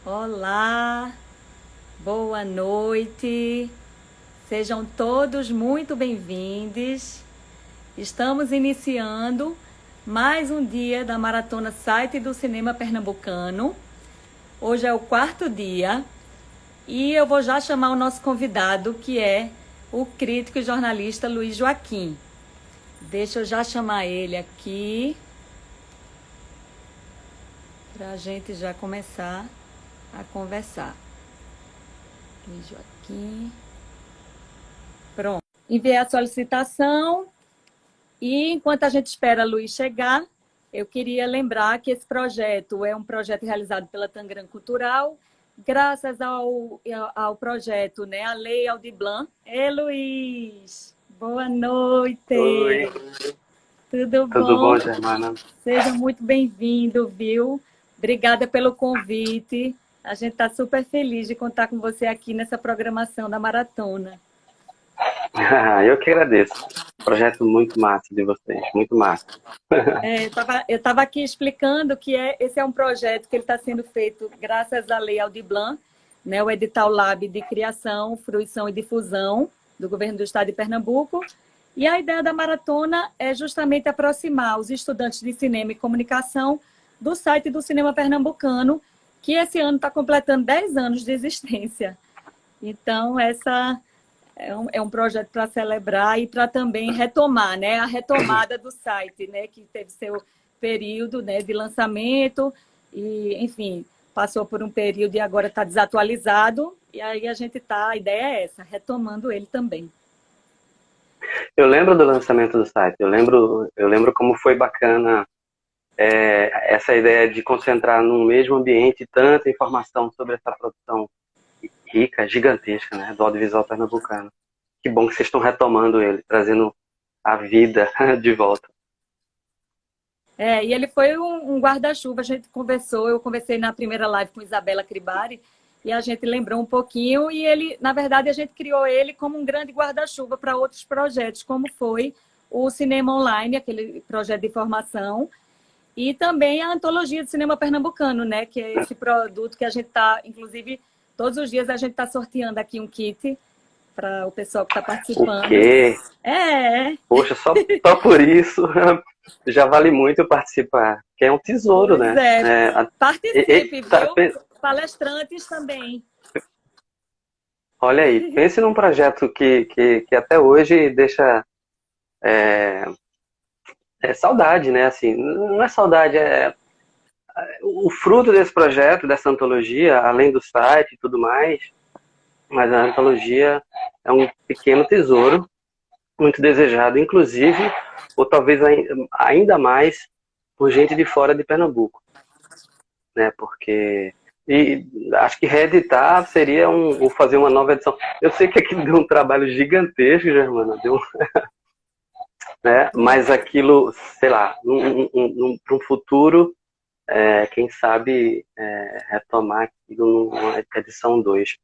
Olá, boa noite, sejam todos muito bem-vindos. Estamos iniciando mais um dia da Maratona Site do Cinema Pernambucano. Hoje é o quarto dia e eu vou já chamar o nosso convidado, que é o crítico e jornalista Luiz Joaquim. Deixa eu já chamar ele aqui para a gente já começar a conversar. Luiz Joaquim. Pronto. Enviei a solicitação e enquanto a gente espera a Luiz chegar, eu queria lembrar que esse projeto é um projeto realizado pela Tangram Cultural, graças ao projeto, né, a Lei Aldir Blanc. Luiz, boa noite. Oi, Tudo tudo bom? bom, Germana? Seja muito bem-vindo, viu? Obrigada pelo convite. A gente está super feliz de contar com você aqui nessa programação da Maratona. Eu que agradeço. Projeto muito massa de vocês, muito massa. Eu estava aqui explicando que esse é um projeto que ele está sendo feito graças à Lei Aldir Blanc, né, o edital Lab de Criação, Fruição e Difusão do Governo do Estado de Pernambuco. E a ideia da maratona é justamente aproximar os estudantes de cinema e comunicação do site do Cinema Pernambucano, que esse ano está completando 10 anos de existência. Então, essa é um projeto para celebrar e para também retomar, né, a retomada do site, né, que teve seu período, né, de lançamento e, enfim, passou por um período e agora está desatualizado. E aí a ideia é essa, retomando ele também. Eu lembro do lançamento do site, eu lembro como foi bacana essa ideia de concentrar num mesmo ambiente tanta informação sobre essa produção rica, gigantesca, né, do audiovisual pernambucano. Que bom que vocês estão retomando ele, trazendo a vida de volta. E ele foi um guarda-chuva, a gente conversou, eu conversei na primeira live com Isabela Cribari, e a gente lembrou um pouquinho, e ele, na verdade, a gente criou ele como um grande guarda-chuva para outros projetos, como foi o Cinema Online, aquele projeto de formação, e também a Antologia de Cinema Pernambucano, né, que é esse produto que a gente está, inclusive, todos os dias a gente está sorteando aqui um kit para o pessoal que está O participando. quê? É, Poxa, só por isso já vale muito participar, que é um tesouro, pois né? é. Participe, Tá, viu? Palestrantes também. olha aí, pense num projeto que até hoje deixa é, saudade, né? Assim, não é saudade, é o fruto desse projeto, dessa antologia, além do site e tudo mais, mas a antologia é um pequeno tesouro, muito desejado, inclusive, ou talvez ainda mais, por gente de fora de Pernambuco, né? Porque e acho que reeditar seria ou fazer uma nova edição. Eu sei que aquilo deu um trabalho gigantesco, Germana, deu, né? Mas aquilo, sei lá, para um futuro, quem sabe retomar aquilo numa edição 2.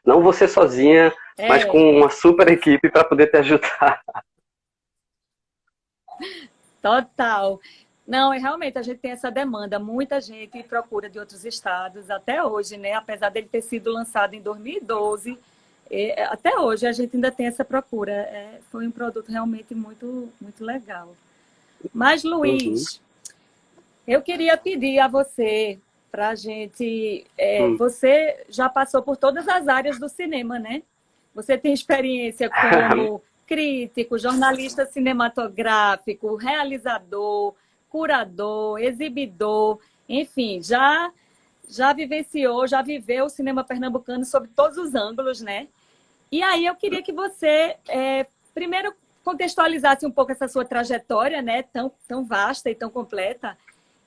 Não você sozinha, mas com É, uma super equipe para poder te ajudar. total. Não, e realmente a gente tem essa demanda. Muita gente procura de outros estados, até hoje, né? Apesar dele ter sido lançado em 2012, até hoje a gente ainda tem essa procura. Foi um produto realmente muito, muito legal. Mas, Uhum, Luiz, eu queria pedir a você para a gente. uhum. Você já passou por todas as áreas do cinema, né? Você tem experiência como crítico, jornalista cinematográfico, realizador, curador, exibidor, enfim, já vivenciou, já viveu o cinema pernambucano sob todos os ângulos, né? E aí eu queria que você, primeiro, contextualizasse um pouco essa sua trajetória, né? Tão vasta e tão completa.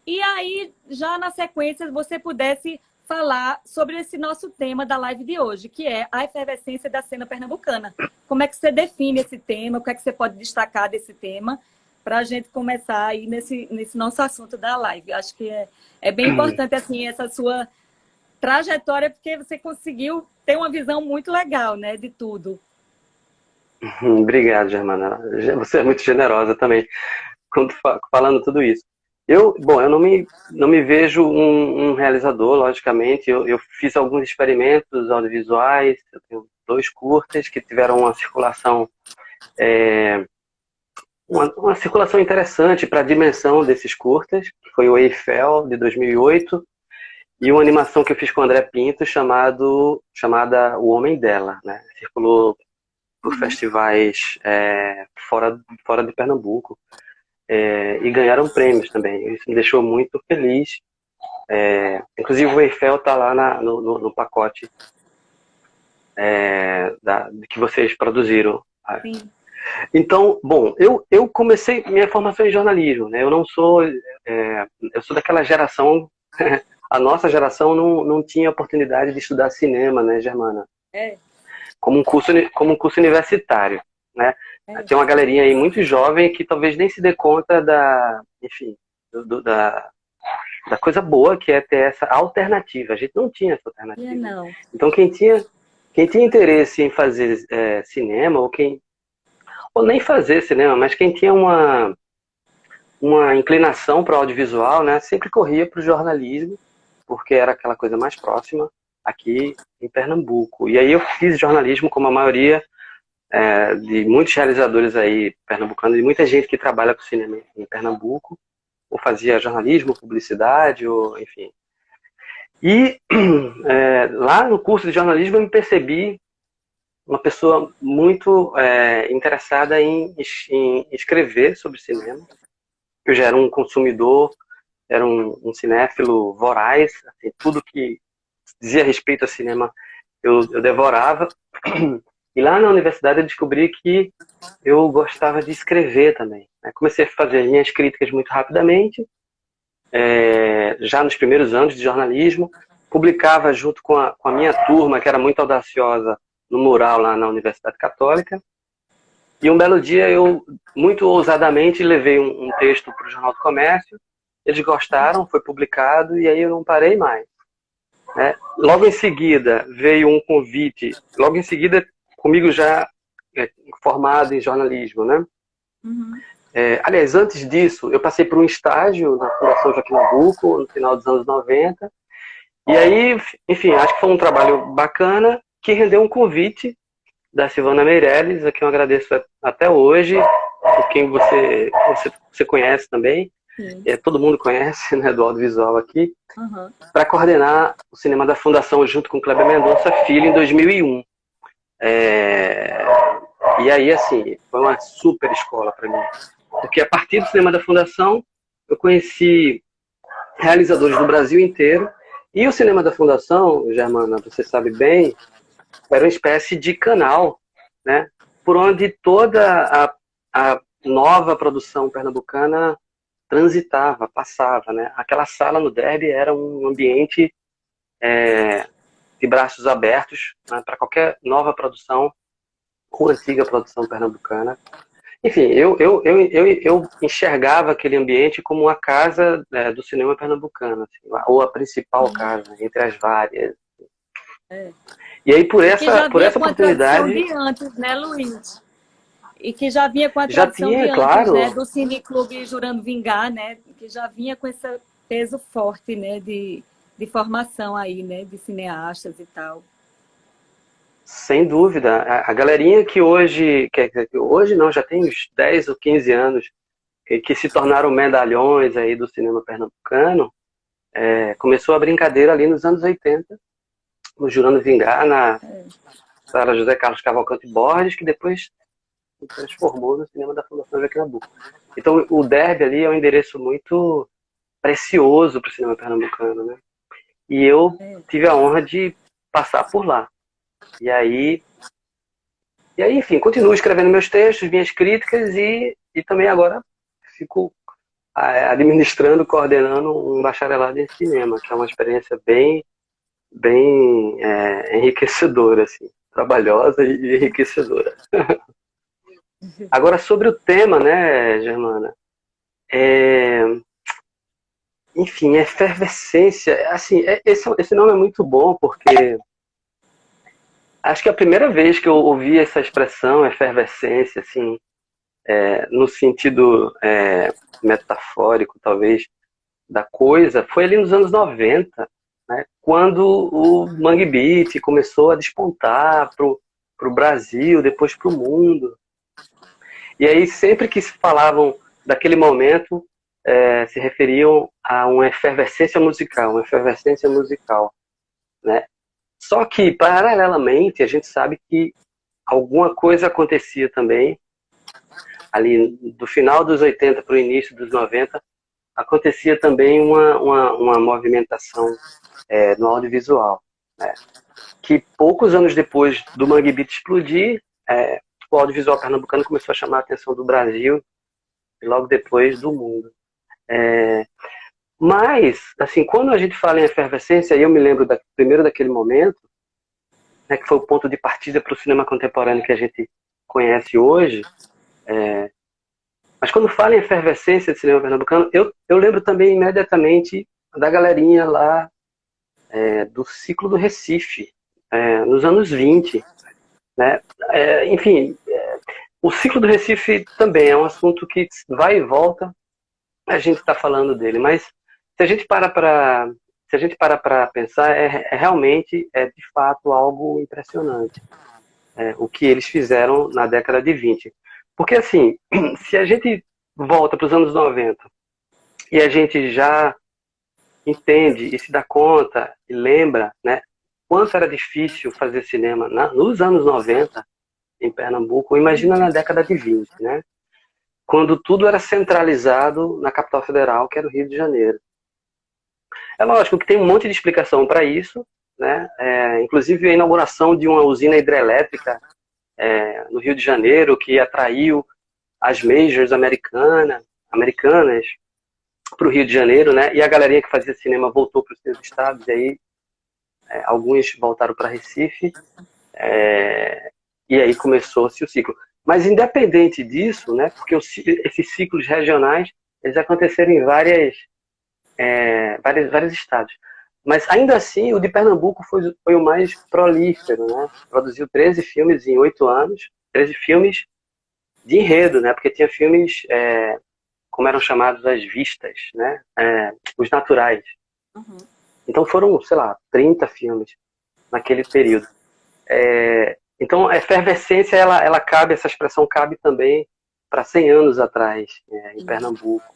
E aí, já na sequência, você pudesse falar sobre esse nosso tema da live de hoje, que é a efervescência da cena pernambucana. Como é que você define esse tema? O que é que você pode destacar desse tema? Para a gente começar aí nesse nosso assunto da live. Acho que é bem importante assim, essa sua trajetória, porque você conseguiu ter uma visão muito legal, né, de tudo. Obrigado, Germana. Você é muito generosa também, quando falando tudo isso. Bom, eu não me vejo um realizador, logicamente. Eu fiz alguns experimentos audiovisuais, eu tenho 2 curtas que tiveram uma circulação, uma circulação interessante para a dimensão desses curtas, que foi o Eiffel, de 2008, e uma animação que eu fiz com o André Pinto, chamada O Homem Dela, né? Circulou por festivais fora de Pernambuco. E ganharam prêmios também. Isso me deixou muito feliz. Inclusive o Eiffel está lá no pacote que vocês produziram. Sim. Então, bom, eu comecei minha formação em jornalismo, né? Eu não sou, eu sou daquela geração, a nossa geração não tinha oportunidade de estudar cinema, né, Germana? Como um curso universitário, né? Tem uma galerinha aí muito jovem que talvez nem se dê conta enfim, da coisa boa que é ter essa alternativa. A gente não tinha essa alternativa. Não. Então quem tinha interesse em fazer cinema, ou nem fazer cinema, mas quem tinha uma inclinação para o audiovisual, né, sempre corria para o jornalismo, porque era aquela coisa mais próxima aqui em Pernambuco. E aí eu fiz jornalismo como a maioria de muitos realizadores aí pernambucanos e muita gente que trabalha com cinema em Pernambuco, ou fazia jornalismo, publicidade, ou enfim. E lá no curso de jornalismo eu me percebi uma pessoa muito interessada em escrever sobre cinema. Eu já era um consumidor, era um cinéfilo voraz, assim, tudo que dizia respeito a cinema eu devorava. E lá na universidade eu descobri que eu gostava de escrever também, né? Comecei a fazer minhas críticas muito rapidamente, já nos primeiros anos de jornalismo. Publicava junto com a minha turma, que era muito audaciosa, no mural lá na Universidade Católica. E um belo dia eu, muito ousadamente, levei um texto para o Jornal do Comércio. Eles gostaram, foi publicado, e aí eu não parei mais, né? Logo em seguida veio um convite, logo em seguida comigo já formado em jornalismo, né? Aliás, antes disso, eu passei por um estágio na Fundação Joaquim Nabuco, no final dos anos 90. E aí, enfim, acho que foi um trabalho bacana, que rendeu um convite da Silvana Meirelles, a quem eu agradeço até hoje, por quem você conhece também. Todo mundo conhece, né, do audiovisual aqui, para coordenar o cinema da Fundação junto com Kleber Mendonça Filho em 2001. E aí, assim, foi uma super escola para mim, porque a partir do cinema da Fundação eu conheci realizadores do Brasil inteiro, e o cinema da Fundação, Germana, você sabe bem, era uma espécie de canal, né, por onde toda a nova produção pernambucana transitava, passava, né? Aquela sala no Derby era um ambiente de braços abertos, né, para qualquer nova produção ou antiga produção pernambucana. Enfim, eu enxergava aquele ambiente como uma casa do cinema pernambucano, assim, ou a principal casa, entre as várias. E aí, por essa oportunidade... de antes, né, Luiz? E que já vinha com a já tradição tinha, de antes, claro, né, do Cineclube Jurando Vingar, né, que já vinha com esse peso forte, né, de formação aí, né, de cineastas e tal. Sem dúvida. A galerinha que hoje não, já tem uns 10 ou 15 anos, que se tornaram medalhões aí do cinema pernambucano, começou a brincadeira ali nos anos 80, no Jurando Vingar, na sala José Carlos Cavalcante Borges, que depois se transformou no cinema da Fundação Joaquim Nabuco. Então o Derby ali é um endereço muito precioso para o cinema pernambucano, né? E eu tive a honra de passar por lá. E aí, enfim, continuo escrevendo meus textos, minhas críticas e também agora fico administrando, coordenando um bacharelado em cinema, que é uma experiência bem enriquecedora, assim, trabalhosa e enriquecedora. Agora, sobre o tema, né, Germana? Enfim, efervescência. Assim, esse nome é muito bom, porque acho que a primeira vez que eu ouvi essa expressão, efervescência, assim, no sentido metafórico, talvez, da coisa foi ali nos anos 90, né, quando o Mangue Beat começou a despontar pro Brasil, depois pro mundo. E aí, sempre que se falavam daquele momento, se referiam a uma efervescência musical, né? Só que, paralelamente, a gente sabe que alguma coisa acontecia também, ali do final dos 80 para o início dos 90, acontecia também uma movimentação no audiovisual, né? Que poucos anos depois do Mangue Beat explodir, o audiovisual pernambucano começou a chamar a atenção do Brasil e logo depois do mundo. Mas, assim, quando a gente fala em efervescência, eu me lembro primeiro daquele momento, né, que foi o ponto de partida para o cinema contemporâneo que a gente conhece hoje. Mas quando fala em efervescência de cinema pernambucano, eu lembro também imediatamente da galerinha lá do Ciclo do Recife, nos anos 20. Né? Enfim, o Ciclo do Recife também é um assunto que vai e volta, a gente está falando dele, mas se a gente para para pensar, realmente de fato algo impressionante, o que eles fizeram na década de 20. Porque assim, se a gente volta para os anos 90 e a gente já entende e se dá conta e lembra, né, quanto era difícil fazer cinema nos anos 90 em Pernambuco, imagina na década de 20, né? Quando tudo era centralizado na capital federal, que era o Rio de Janeiro. É lógico que tem um monte de explicação para isso, né? Inclusive a inauguração de uma usina hidrelétrica no Rio de Janeiro, que atraiu as majors americanas para o Rio de Janeiro, né? E a galerinha que fazia cinema voltou para os seus estados, e aí alguns voltaram para Recife, e aí começou-se o ciclo. Mas independente disso, né, porque esses ciclos regionais eles aconteceram em vários estados. Mas ainda assim, o de Pernambuco foi o mais prolífero, né? Produziu 13 filmes em 8 anos, 13 filmes de enredo, né? Porque tinha filmes, como eram chamados, as vistas, né? Os naturais. Uhum. Então foram, sei lá, 30 filmes naquele período. Então a efervescência, ela cabe, essa expressão cabe também para 100 anos atrás, em Pernambuco.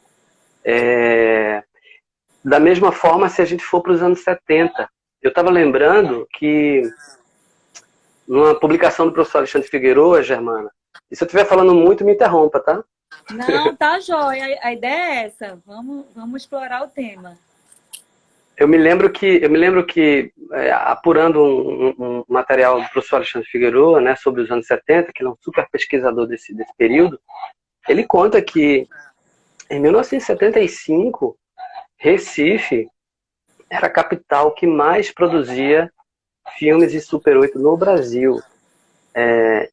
Da mesma forma, se a gente for para os anos 70, eu estava lembrando que numa publicação do professor Alexandre Figueroa, Germana, e se eu estiver falando muito, me interrompa, tá? Não, tá jóia. A ideia é essa. Vamos explorar o tema. Eu me lembro que apurando um material do professor Alexandre Figueroa, né, sobre os anos 70, que ele é um super pesquisador desse período, ele conta que em 1975, Recife era a capital que mais produzia filmes de Super 8 no Brasil.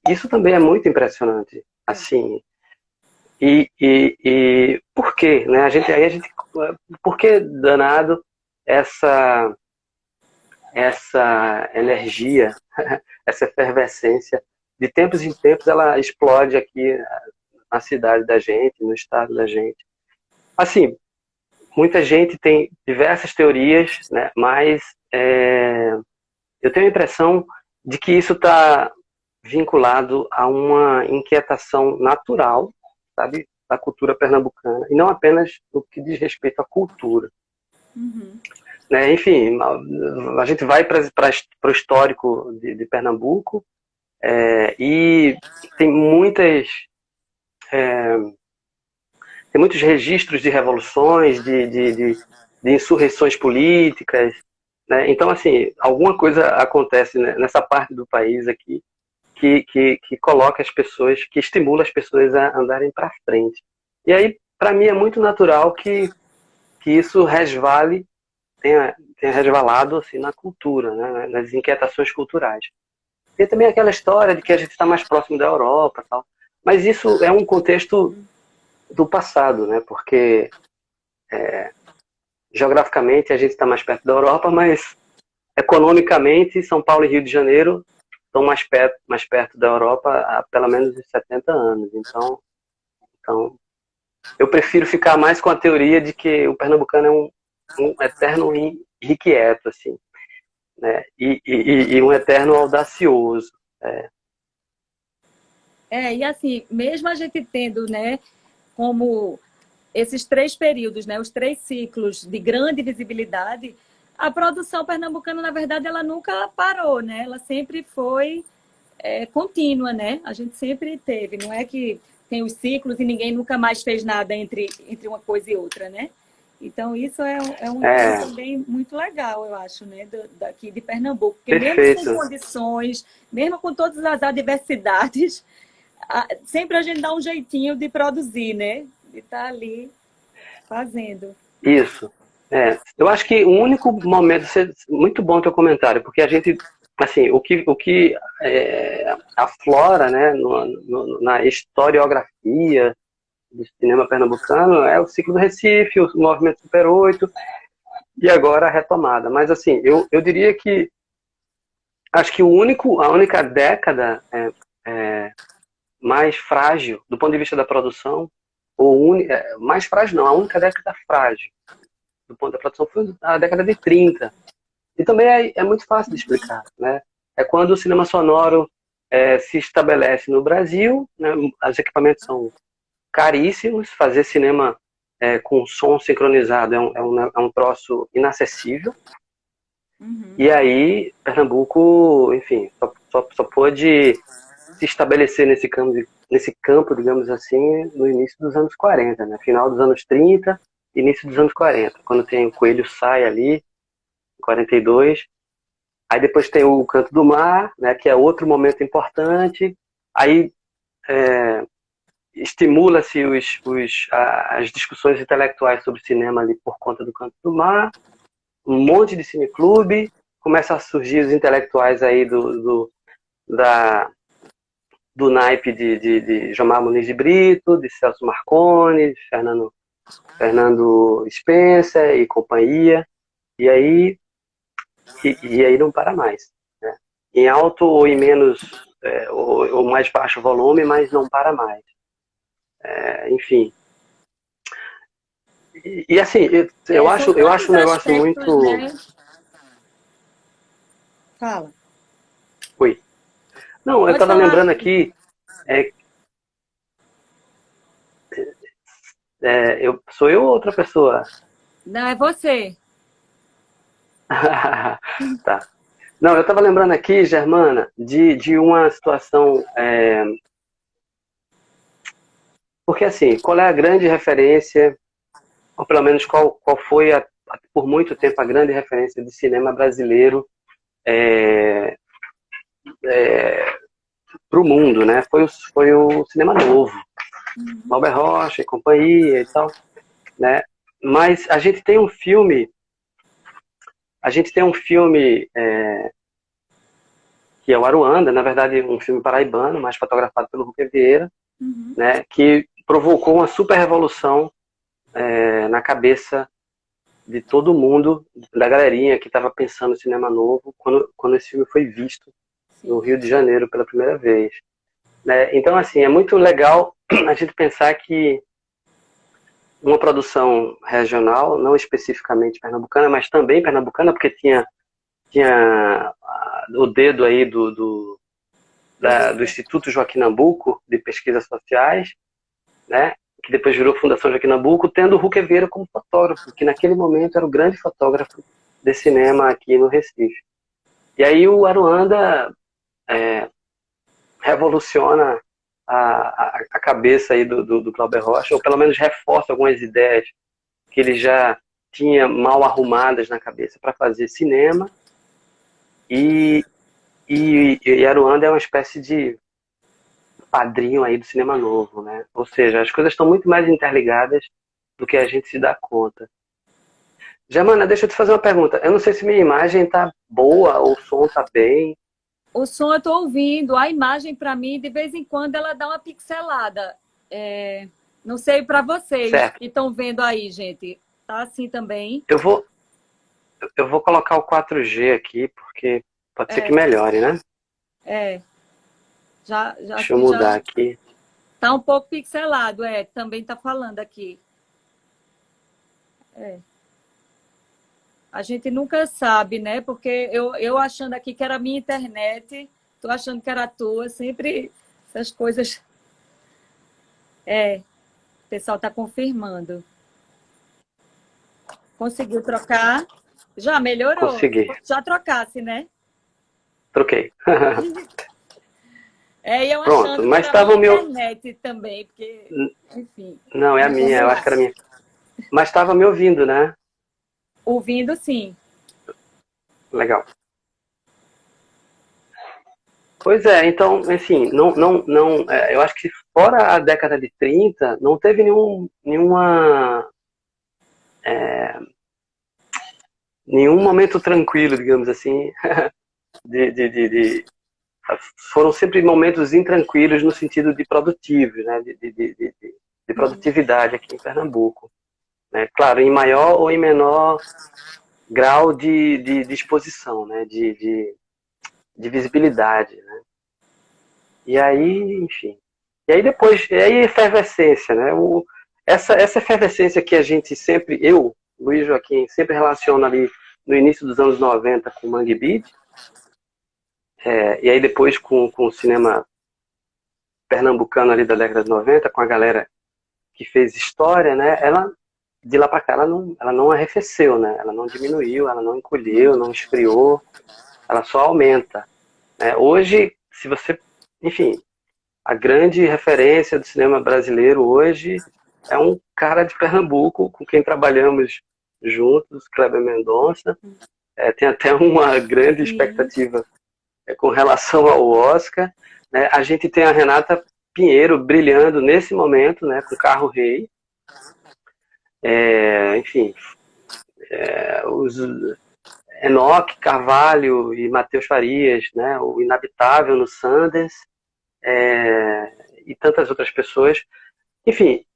Isso também é muito impressionante. Assim, e por quê? Né? Por que danado essa energia, essa efervescência, de tempos em tempos ela explode aqui na cidade da gente, no estado da gente. Assim, muita gente tem diversas teorias, né? Mas eu tenho a impressão de que isso está vinculado a uma inquietação natural, sabe, da cultura pernambucana, e não apenas no que diz respeito à cultura. Uhum. Né? Enfim, a gente vai para o histórico de Pernambuco e tem muitos registros de revoluções, de insurreições políticas, né? Então, assim, alguma coisa acontece, né, nessa parte do país aqui que coloca as pessoas, que estimula as pessoas a andarem para frente. E aí, para mim, é muito natural que isso tenha resvalado assim, na cultura, né, nas inquietações culturais. Tem também aquela história de que a gente está mais próximo da Europa, tal. Mas isso é um contexto do passado, né? Porque geograficamente a gente está mais perto da Europa, mas economicamente São Paulo e Rio de Janeiro estão mais perto da Europa há pelo menos uns 70 anos. Então eu prefiro ficar mais com a teoria de que o pernambucano é um eterno irrequieto, assim, né? E um eterno audacioso. E assim, mesmo a gente tendo, né, como esses 3 períodos, né, os 3 ciclos de grande visibilidade, a produção pernambucana, na verdade, ela nunca parou, né? Ela sempre foi contínua, né? A gente sempre teve, não é que tem os ciclos e ninguém nunca mais fez nada entre uma coisa e outra, né? Então, isso é uma coisa também muito legal, eu acho, né? Daqui de Pernambuco, porque mesmo sem Perfeito. condições, mesmo com todas as adversidades, sempre a gente dá um jeitinho de produzir, né? De estar ali fazendo. Isso. Eu acho que o único momento, muito bom o teu comentário, porque a gente, assim, o que aflora, né, na historiografia do cinema pernambucano é o ciclo do Recife, o movimento Super 8 e agora a retomada. Mas, assim, eu diria que acho que a única década mais frágil do ponto de vista da produção, mais frágil não, a única década frágil do ponto da produção foi a década de 30. E também é muito fácil de explicar, né? É quando o cinema sonoro se estabelece no Brasil, né? Os equipamentos são caríssimos, fazer cinema com som sincronizado é um troço inacessível. Uhum. E aí, Pernambuco, enfim, só pôde se estabelecer nesse campo, digamos assim, no início dos anos 40, né? Final dos anos 30, início dos anos 40, quando tem o Coelho Sai ali, 42. Aí depois tem o Canto do Mar, né, que é outro momento importante. Aí estimula-se as discussões intelectuais sobre cinema ali por conta do Canto do Mar. Um monte de cineclube. Começam a surgir os intelectuais aí do naipe de Jomar Muniz de Brito, de Celso Marconi, de Fernando Spencer e companhia. E aí não para mais, né? Em alto ou em menos, ou mais baixo volume, mas não para mais. Enfim. E assim, eu São acho tantos um negócio aspectos, muito. né? Fala. Oi. Não, eu Pode estava falar. lembrando aqui, é, sou eu ou outra pessoa? Não, é você. Tá. Não, eu estava lembrando aqui, Germana, de uma situação. Porque assim, qual é a grande referência, ou pelo menos qual foi por muito tempo a grande referência de cinema brasileiro para o mundo, né? Foi o cinema novo, Glauber Rocha e companhia e tal, né? Mas a gente tem um filme que é o Aruanda, na verdade um filme paraibano, mas fotografado pelo Ruque Vieira, Uhum. né? Que provocou uma super revolução na cabeça de todo mundo, da galerinha que estava pensando em cinema novo, quando esse filme foi visto no Sim. Rio de Janeiro pela primeira vez. Né? Então, assim, é muito legal a gente pensar que uma produção regional, não especificamente pernambucana, mas também pernambucana, porque tinha o dedo aí do Instituto Joaquim Nabuco, de Pesquisas Sociais, né? Que depois virou Fundação Joaquim Nabuco, tendo o Ruque Vieira como fotógrafo, que naquele momento era o grande fotógrafo de cinema aqui no Recife. E aí o Aruanda revoluciona a cabeça aí do Glauber Rocha, ou pelo menos reforça algumas ideias que ele já tinha mal arrumadas na cabeça para fazer cinema. E Aruanda é uma espécie de padrinho aí do cinema novo, né? Ou seja, as coisas estão muito mais interligadas do que a gente se dá conta. Germana, deixa eu te fazer uma pergunta. Eu não sei se minha imagem tá boa ou o som tá bem. O som eu estou ouvindo, a imagem para mim, de vez em quando, ela dá uma pixelada. Não sei para vocês Certo. que estão vendo aí, gente. Tá assim também? Eu vou colocar o 4G aqui, porque pode ser que É, melhore, né? é. Já, Deixa eu assim, já. mudar aqui. Tá um pouco pixelado, também tá falando aqui. A gente nunca sabe, né? Porque eu achando aqui que era a minha internet, tô achando que era a tua, sempre essas coisas. O pessoal tá confirmando. Conseguiu trocar? Já melhorou? Consegui. Já trocasse, né? Troquei. E eu Pronto, achando que mas era a estava minha o meu... internet também, porque, enfim. Não, é a Mas vamos minha, eu acho lá. que era a minha. Mas estava me ouvindo, né? Ouvindo, sim. Legal. Pois é, então, assim, eu acho que fora a década de 30, não teve nenhum momento tranquilo, digamos assim, foram sempre momentos intranquilos no sentido de produtivos, né, de produtividade aqui em Pernambuco. Né? Claro, em maior ou em menor grau de exposição, né, de visibilidade, né? E aí, enfim. E aí efervescência, né? Essa efervescência que a gente sempre, Luiz Joaquim, sempre relaciona ali no início dos anos 90 com o Mangue Beat, e aí depois com o cinema pernambucano ali da década de 90, com a galera que fez história, né? Ela, de lá para cá, ela não arrefeceu, né? Ela não diminuiu, ela não encolheu, não esfriou, ela só aumenta. Né? Hoje, se você, enfim, a grande referência do cinema brasileiro hoje é um cara de Pernambuco, com quem trabalhamos juntos, Kleber Mendonça. Tem até uma grande expectativa com relação ao Oscar. Né? A gente tem a Renata Pinheiro brilhando nesse momento, né, com Carro Rei. Enfim, os Enoque Carvalho e Matheus Farias, né, o Inabitável no Sundance, e tantas outras pessoas. Enfim,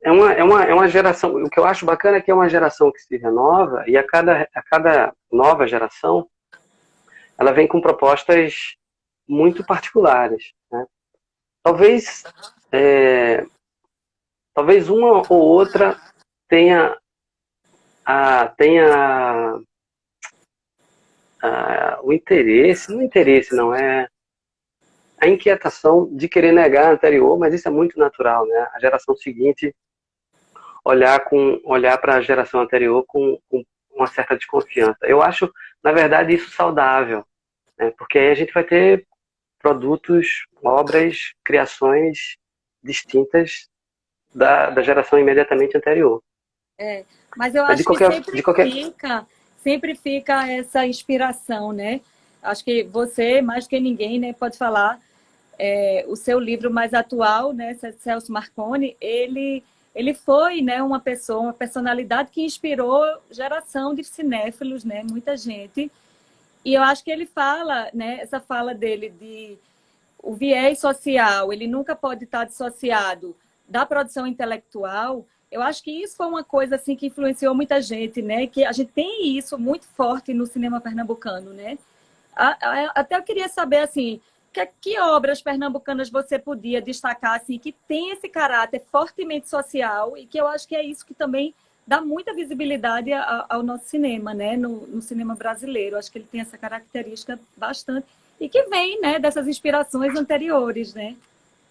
é uma geração. O que eu acho bacana é que é uma geração que se renova, e a cada nova geração ela vem com propostas muito particulares. Né? Talvez uma ou outra tenha o interesse, não interesse, não, é a inquietação de querer negar a anterior, mas isso é muito natural, né? A geração seguinte olhar para a geração anterior com uma certa desconfiança. Eu acho, na verdade, isso saudável, né? Porque aí a gente vai ter produtos, obras, criações distintas da geração imediatamente anterior. Mas eu acho que sempre fica essa inspiração, né? Acho que você, mais que ninguém, né, pode falar. O seu livro mais atual, né, Celso Marconi, ele foi, né, uma personalidade que inspirou geração de cinéfilos, né, muita gente. E eu acho que ele fala, né, essa fala dele de o viés social, ele nunca pode estar dissociado da produção intelectual. Eu acho que isso foi uma coisa assim que influenciou muita gente, né? Que a gente tem isso muito forte no cinema pernambucano, né? Até eu queria saber assim, que obras pernambucanas você podia destacar assim que tem esse caráter fortemente social e que eu acho que é isso que também dá muita visibilidade ao nosso cinema, né? No cinema brasileiro. Acho que ele tem essa característica bastante e que vem, né, dessas inspirações anteriores, né?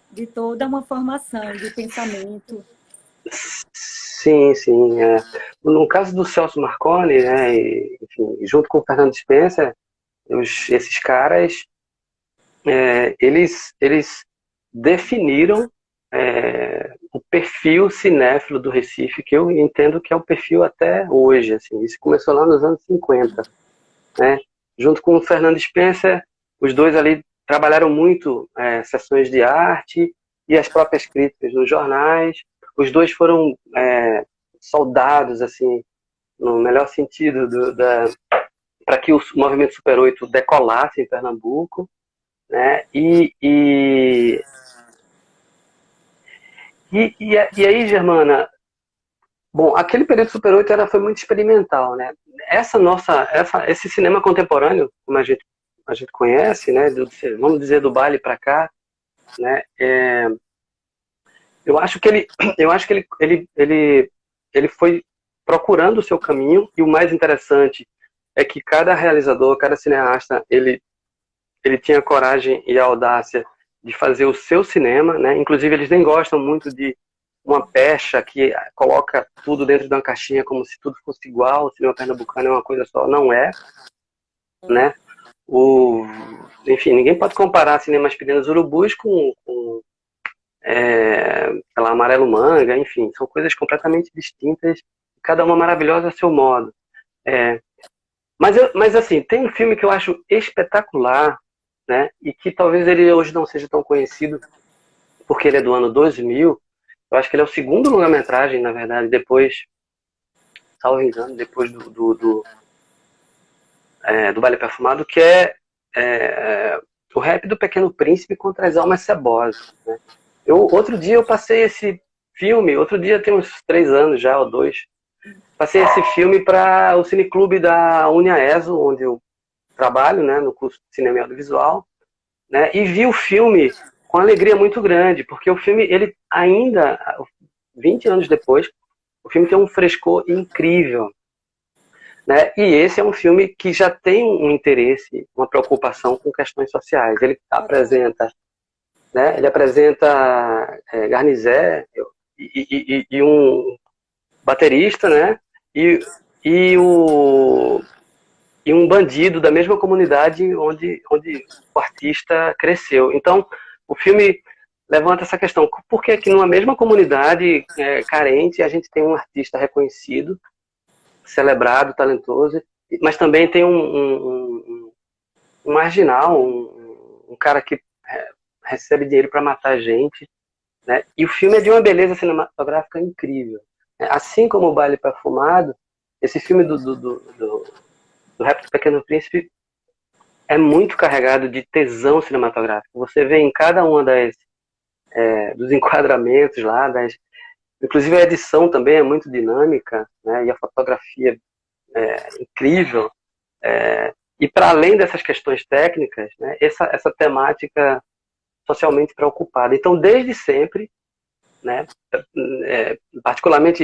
De toda uma formação de pensamento. Sim, sim. No caso do Celso Marconi, né, enfim, junto com o Fernando Spencer, esses caras, eles definiram o perfil cinéfilo do Recife, que eu entendo que é o perfil até hoje. Assim, isso começou lá nos anos 50. Né? Junto com o Fernando Spencer, os dois ali trabalharam muito sessões de arte e as próprias críticas nos jornais. Os dois foram soldados, assim, no melhor sentido, para que o movimento Super 8 decolasse em Pernambuco. Né? E aí, Germana, bom, aquele período Super 8 foi muito experimental, né? Esse cinema contemporâneo, como a gente conhece, né? Vamos dizer, do baile para cá, né? Eu acho que ele foi procurando o seu caminho, e o mais interessante é que cada realizador, cada cineasta, ele tinha coragem e a audácia de fazer o seu cinema, né? Inclusive, eles nem gostam muito de uma pecha que coloca tudo dentro de uma caixinha como se tudo fosse igual. O cinema pernambucano é uma coisa só, não é, né? Enfim, ninguém pode comparar Cinemas Pequenos Urubus com sei lá, Amarelo Manga, enfim, são coisas completamente distintas, cada uma maravilhosa a seu modo. É, mas assim, tem um filme que eu acho espetacular, né? E que talvez ele hoje não seja tão conhecido, porque ele é do ano 2000. Eu acho que ele é o segundo longa-metragem, na verdade, depois, salvo engano, depois do Baile Perfumado, que é O Rap do Pequeno Príncipe contra as Almas Cebosas, né? Outro dia eu passei esse filme, outro dia tem uns 3 anos já, ou 2, passei esse filme para o cineclube da UniaESO, onde eu trabalho, né, no curso de Cinema e Audiovisual, né, e vi o filme com alegria muito grande, porque o filme, ele ainda, 20 anos depois, o filme tem um frescor incrível, né, e esse é um filme que já tem um interesse, uma preocupação com questões sociais. Ele apresenta, né, Garnizé e um baterista, né, e, e, o, e um bandido da mesma comunidade onde o artista cresceu. Então, o filme levanta essa questão: por que que numa mesma comunidade carente a gente tem um artista reconhecido, celebrado, talentoso, mas também tem um marginal, um cara que recebe dinheiro para matar gente, né? E o filme é de uma beleza cinematográfica incrível. Assim como O Baile Perfumado, esse filme do Rap do Pequeno Príncipe é muito carregado de tesão cinematográfico. Você vê em cada uma dos enquadramentos lá, inclusive a edição também é muito dinâmica, né? E a fotografia é incrível. E para além dessas questões técnicas, né, essa temática socialmente preocupada. Então, desde sempre, né, particularmente,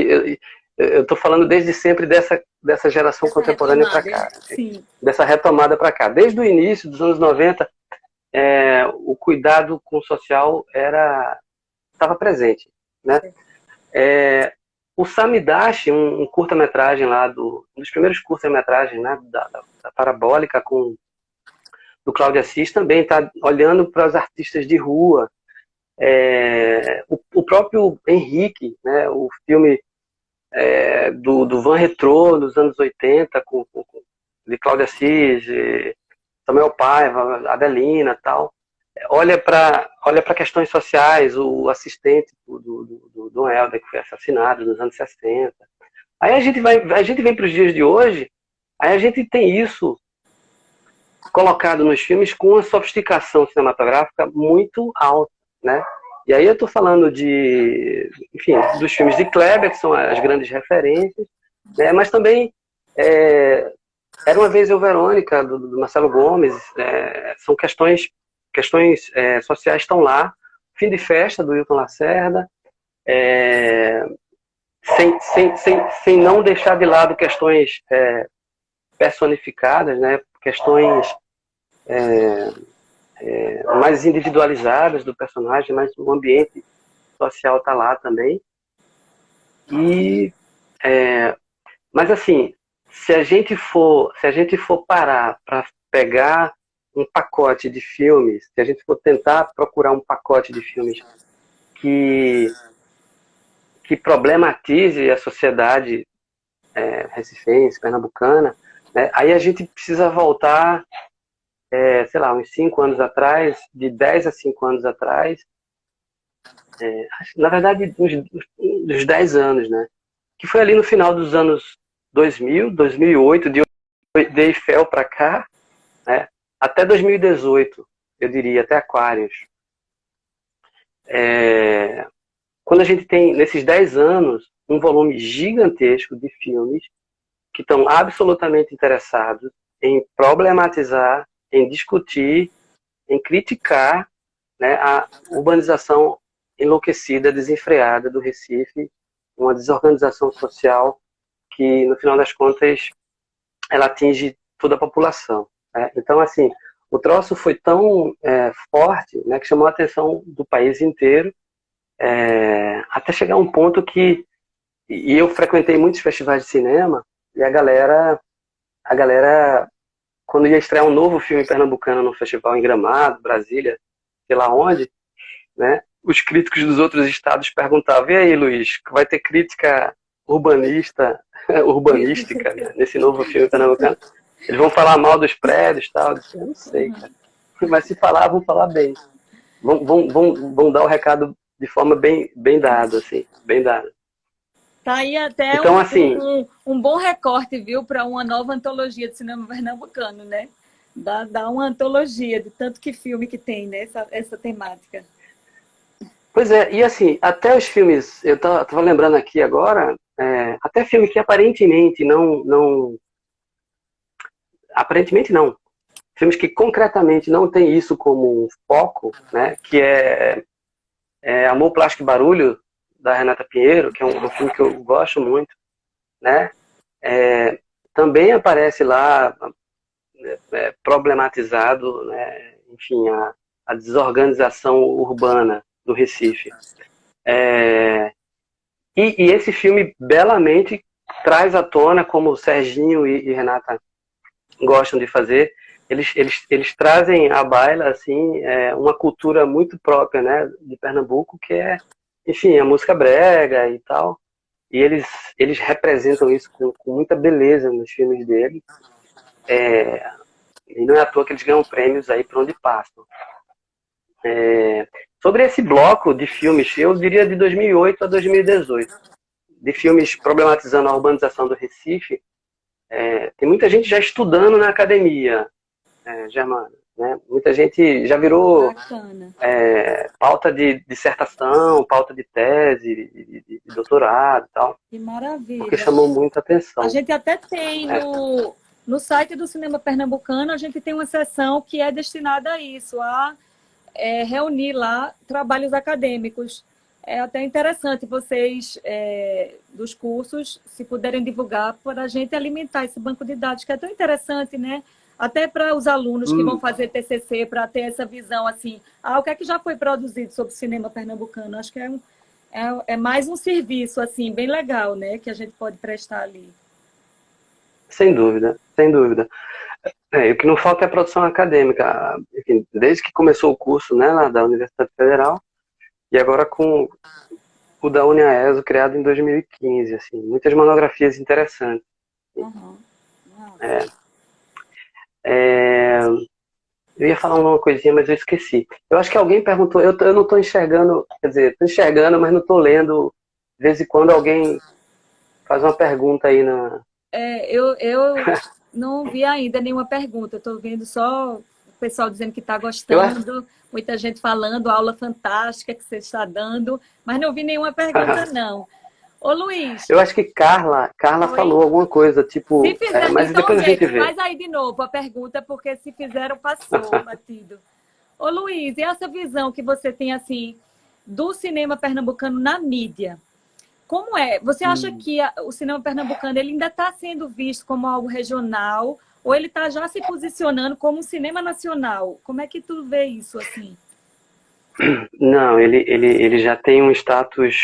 eu estou falando desde sempre dessa geração contemporânea para cá, sim, dessa retomada para cá. Desde o início dos anos 90, o cuidado com o social estava presente, né? O Samidashi, um curta-metragem lá, um dos primeiros curta-metragens, né, da Parabólica, do Cláudio Assis, também está olhando para os artistas de rua. O próprio Henrique, né, o filme do Van Retrô, dos anos 80, de Cláudio Assis, Samuel Paiva, Adelina e tal, olha para questões sociais, o assistente do Helder, que foi assassinado nos anos 60. Aí a gente vem para os dias de hoje, aí a gente tem isso colocado nos filmes com uma sofisticação cinematográfica muito alta, né? E aí eu estou falando enfim, dos filmes de Kleber, que são as grandes referências, né? Mas também Era uma Vez Eu, Verônica, do Marcelo Gomes. São questões sociais estão lá. Fim de Festa, do Hilton Lacerda. Sem não deixar de lado questões personificadas, né? Questões mais individualizadas do personagem, mas o ambiente social está lá também. Mas assim, se a gente for parar para pegar um pacote de filmes, se a gente for tentar procurar um pacote de filmes que problematize a sociedade recifense, pernambucana, né, aí a gente precisa voltar, sei lá, uns 5 anos atrás, de 10 a 5 anos atrás, na verdade, uns 10 anos, né? Que foi ali no final dos anos 2000, 2008, de Eiffel para cá, né? Até 2018, eu diria, até Aquários. Quando a gente tem, nesses 10 anos, um volume gigantesco de filmes que estão absolutamente interessados em problematizar, em discutir, em criticar né, a urbanização enlouquecida, desenfreada do Recife, uma desorganização social que, no final das contas, ela atinge toda a população, né? Então, assim, o troço foi tão forte, né, que chamou a atenção do país inteiro, até chegar a um ponto que... E eu frequentei muitos festivais de cinema, e a galera, quando ia estrear um novo filme pernambucano no festival em Gramado, Brasília, sei lá onde, né, os críticos dos outros estados perguntavam: e aí, Luiz, vai ter crítica urbanística, né, nesse novo filme pernambucano? Eles vão falar mal dos prédios e tal? Eu disse: eu não sei, cara. Mas se falar, vão falar bem. Vão dar o recado de forma bem dada, assim, bem dada. Tá aí até Então, assim, um bom recorte, viu, para uma nova antologia de cinema pernambucano, né? Dá uma antologia de tanto que filme que tem, né, essa temática. pois é, e assim, até os filmes, eu tava lembrando aqui agora, até filme que aparentemente aparentemente não, filmes que concretamente não tem isso como foco, né, que Amor, Plástico e Barulho, da Renata Pinheiro, que é um filme que eu gosto muito, né, também aparece lá problematizado, né, enfim, a desorganização urbana do Recife. E esse filme belamente traz à tona, como o Serginho e Renata gostam de fazer, eles trazem à baila assim, uma cultura muito própria, né, de Pernambuco, que enfim, a música brega e tal. E eles representam isso com muita beleza nos filmes deles. E não é à toa que eles ganham prêmios aí por onde passam. Sobre esse bloco de filmes, eu diria de 2008 a 2018, de filmes problematizando a urbanização do Recife, tem muita gente já estudando na academia, Germana, né? Muita gente já virou pauta de dissertação, pauta de tese, de doutorado e tal. Que maravilha. Porque chamou muita atenção. A gente até tem no site do Cinema Pernambucano, a gente tem uma seção que é destinada a isso, a reunir lá trabalhos acadêmicos. É até interessante vocês, dos cursos, se puderem divulgar, para a gente alimentar esse banco de dados, que é tão interessante, né? Até para os alunos que vão fazer TCC, para ter essa visão, assim, o que é que já foi produzido sobre o cinema pernambucano? Acho que é mais um serviço, assim, bem legal, né? Que a gente pode prestar ali. Sem dúvida, sem dúvida. O que não falta é a produção acadêmica. Enfim, desde que começou o curso, né, lá da Universidade Federal, e agora com o da UniAESO, criado em 2015, assim, muitas monografias interessantes. Uhum. Eu ia falar uma coisinha, mas eu esqueci. Eu acho que alguém perguntou, eu não estou enxergando, quer dizer, estou enxergando, mas não estou lendo. De vez em quando alguém faz uma pergunta aí na... Eu não vi ainda nenhuma pergunta, estou vendo só o pessoal dizendo que está gostando, muita gente falando, aula fantástica que você está dando, mas não vi nenhuma pergunta, não. Ô, Luiz... Eu acho que Carla falou alguma coisa, tipo... Se fizer, mas então, depois a gente vê. faz aí de novo a pergunta, porque se fizeram, passou, batido. Ô, Luiz, e essa visão que você tem, assim, do cinema pernambucano na mídia? Como é? Você acha que o cinema pernambucano ele ainda está sendo visto como algo regional, ou ele está já se posicionando como um cinema nacional? Como é que tu vê isso, assim? Não, ele já tem um status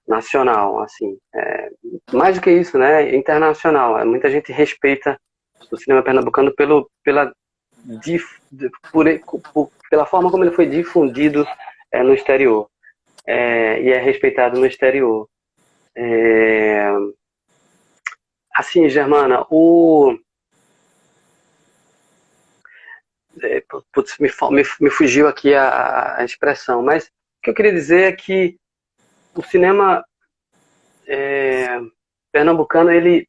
nacional, assim. Mais do que isso, né? Internacional. Muita gente respeita o cinema pernambucano pela forma como ele foi difundido no exterior. E é respeitado no exterior. Assim, Germana, putz, me fugiu aqui a expressão, mas o que eu queria dizer é que o cinema pernambucano, ele...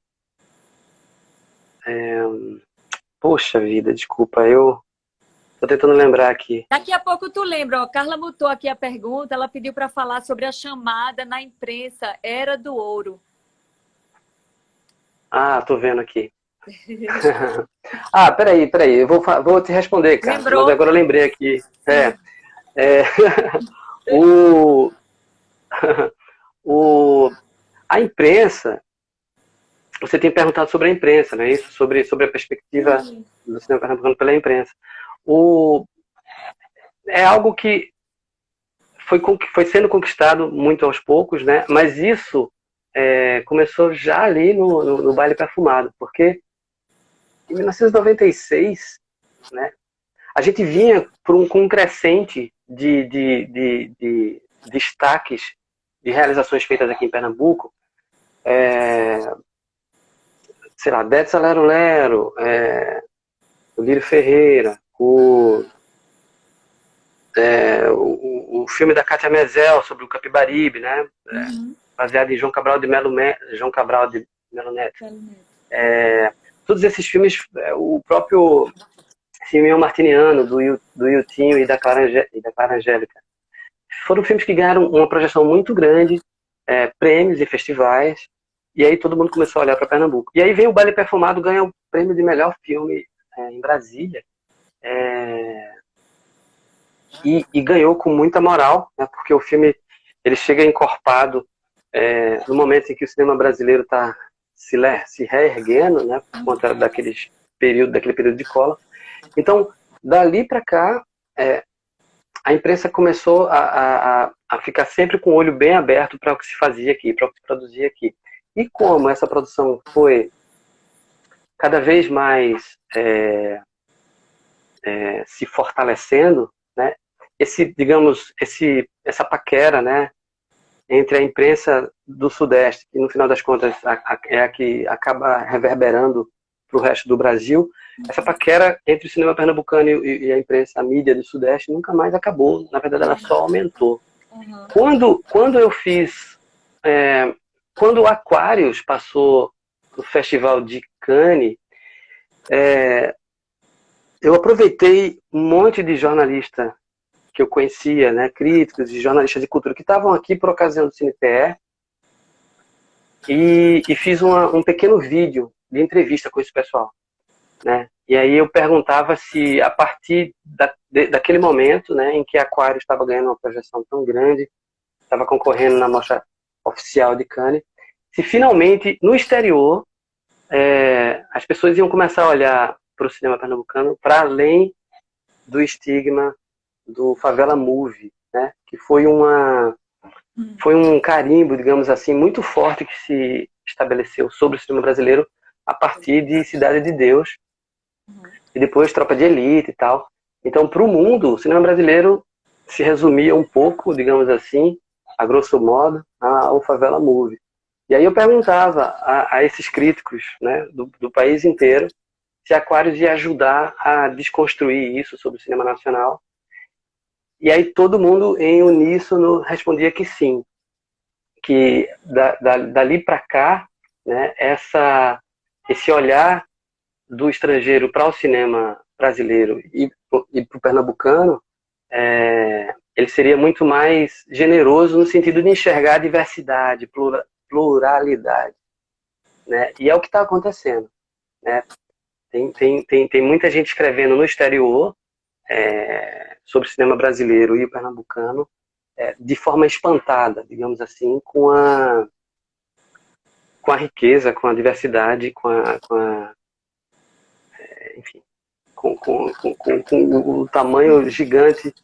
poxa vida, desculpa, eu tô tentando lembrar aqui. Daqui a pouco tu lembra, ó, Carla botou aqui a pergunta, ela pediu para falar sobre a chamada na imprensa Era do Ouro. Tô vendo aqui. Peraí, eu vou te responder, cara. Lembrou? Mas agora eu lembrei aqui. É, o, a imprensa, você tem perguntado sobre a imprensa, né? Isso, sobre a perspectiva do cinema pernambucano pela imprensa. É algo que foi sendo conquistado muito aos poucos, né? Mas isso começou já ali no Baile Perfumado, porque em 1996, né, a gente vinha com um crescente de destaques de realizações feitas aqui em Pernambuco, sei lá, Dedson Lero Lero, o Lírio Ferreira, o filme da Cátia Mezel sobre o Capibaribe, né? Baseado em João Cabral de Melo Neto. Todos esses filmes, o próprio Simeão Martiniano, do Iltinho e da Clara Angélica, foram filmes que ganharam uma projeção muito grande, prêmios em festivais, e aí todo mundo começou a olhar para Pernambuco. E aí vem o Baile Perfumado, ganha o prêmio de melhor filme em Brasília, e ganhou com muita moral, né, porque o filme ele chega encorpado no momento em que o cinema brasileiro está se reerguendo, né, por conta daquele período de cola. Então, dali para cá, a imprensa começou a ficar sempre com o olho bem aberto para o que se fazia aqui, para o que se produzia aqui. E como essa produção foi cada vez mais se fortalecendo, né, essa paquera, né, entre a imprensa do Sudeste, que no final das contas é a que acaba reverberando para o resto do Brasil, essa paquera entre o cinema pernambucano e a imprensa, a mídia do Sudeste, nunca mais acabou. Na verdade, ela só aumentou. Quando eu fiz... quando o Aquarius passou no Festival de Cannes, eu aproveitei um monte de jornalista que eu conhecia, né, críticos e jornalistas de cultura que estavam aqui por ocasião do CinePE, e fiz um pequeno vídeo de entrevista com esse pessoal, né? E aí eu perguntava se a partir daquele momento, né, em que Aquário estava ganhando uma projeção tão grande, estava concorrendo na mostra oficial de Cannes, se finalmente no exterior as pessoas iam começar a olhar para o cinema pernambucano para além do estigma do Favela Movie, né, que foi um carimbo, digamos assim, muito forte que se estabeleceu sobre o cinema brasileiro a partir de Cidade de Deus, e depois Tropa de Elite e tal. Então, para o mundo, o cinema brasileiro se resumia um pouco, digamos assim, a grosso modo, ao Favela Movie. E aí eu perguntava a esses críticos, né, do país inteiro se Aquários ia ajudar a desconstruir isso sobre o cinema nacional. E aí todo mundo em uníssono respondia que sim, que dali para cá, né, esse olhar do estrangeiro para o cinema brasileiro e para o pernambucano, ele seria muito mais generoso no sentido de enxergar a diversidade, pluralidade, né? E é o que está acontecendo, né? Tem muita gente escrevendo no exterior sobre o cinema brasileiro e o pernambucano de forma espantada, digamos assim, com a riqueza, com a diversidade, enfim, com o tamanho gigante,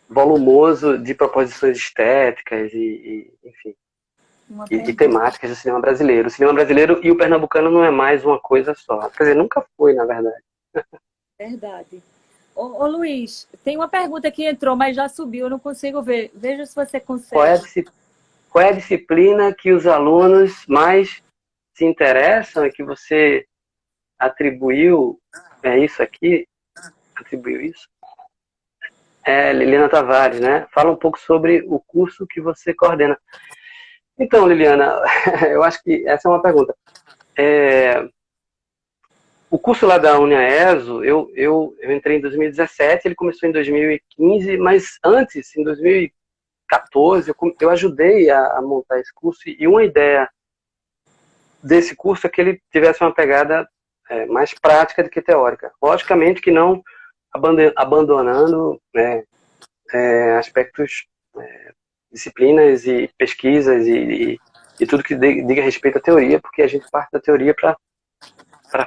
volumoso de proposições estéticas enfim, e temáticas do cinema brasileiro. O cinema brasileiro e o pernambucano não é mais uma coisa só. Quer dizer, nunca foi, na verdade. Verdade. Ô Luiz, tem uma pergunta que entrou, mas já subiu, eu não consigo ver. Veja se você consegue. Qual é a disciplina que os alunos mais se interessam e que você atribuiu isso aqui? Atribuiu isso? Liliana Tavares, né? Fala um pouco sobre o curso que você coordena. Então, Liliana, eu acho que essa é uma pergunta. O curso lá da UniaESO, eu entrei em 2017, ele começou em 2015, mas antes, em 2014, eu ajudei a montar esse curso, e uma ideia desse curso é que ele tivesse uma pegada mais prática do que teórica. Logicamente que não abandonando, né, aspectos, disciplinas e pesquisas e tudo que diga respeito à teoria, porque a gente parte da teoria para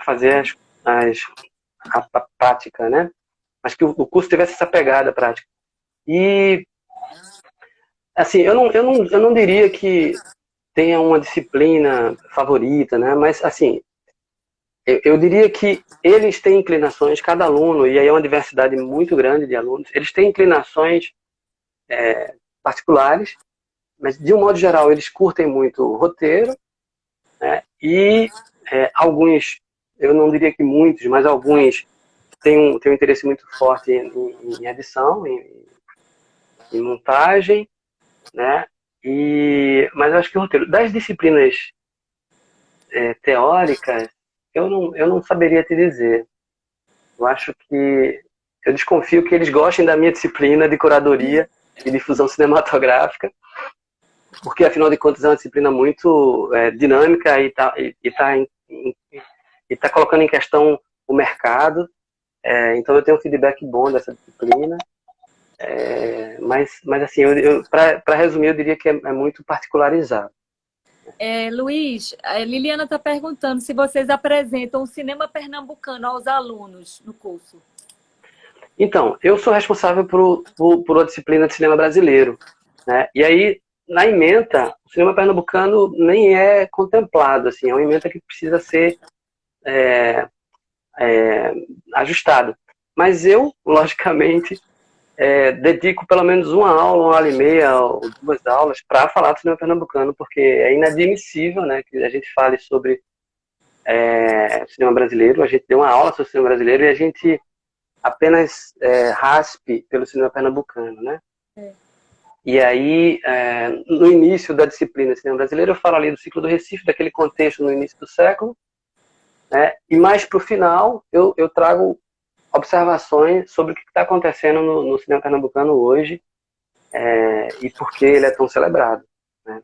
fazer a prática, né? Mas que o curso tivesse essa pegada prática. E, assim, eu não diria que tenha uma disciplina favorita, né? Mas, assim, eu diria que eles têm inclinações, cada aluno, e aí é uma diversidade muito grande de alunos, eles têm inclinações particulares, mas, de um modo geral, eles curtem muito o roteiro, né? E alguns, eu não diria que muitos, mas alguns têm um interesse muito forte em edição, em montagem, né? Mas eu acho que o roteiro, das disciplinas teóricas, eu não saberia te dizer. Eu acho que, eu desconfio que eles gostem da minha disciplina de curadoria e difusão cinematográfica, porque afinal de contas é uma disciplina muito dinâmica e tá colocando em questão o mercado. Então eu tenho um feedback bom dessa disciplina. Mas assim, para resumir, eu diria que é muito particularizado. Luiz, a Liliana está perguntando se vocês apresentam o cinema pernambucano aos alunos no curso. Então, eu sou responsável por uma disciplina de cinema brasileiro, né? E aí, na ementa, o cinema pernambucano nem é contemplado, assim, é uma ementa que precisa ser ajustado. Mas eu, logicamente, dedico pelo menos uma hora e meia, ou 2 aulas, para falar do cinema pernambucano, porque é inadmissível, né, que a gente fale sobre cinema brasileiro. A gente deu uma aula sobre o cinema brasileiro e a gente apenas raspe pelo cinema pernambucano, né? E aí, no início da disciplina de cinema brasileiro, eu falo ali do ciclo do Recife, daquele contexto no início do século, né? E mais para o final, eu trago observações sobre o que está acontecendo no cinema pernambucano hoje e por que ele é tão celebrado, né?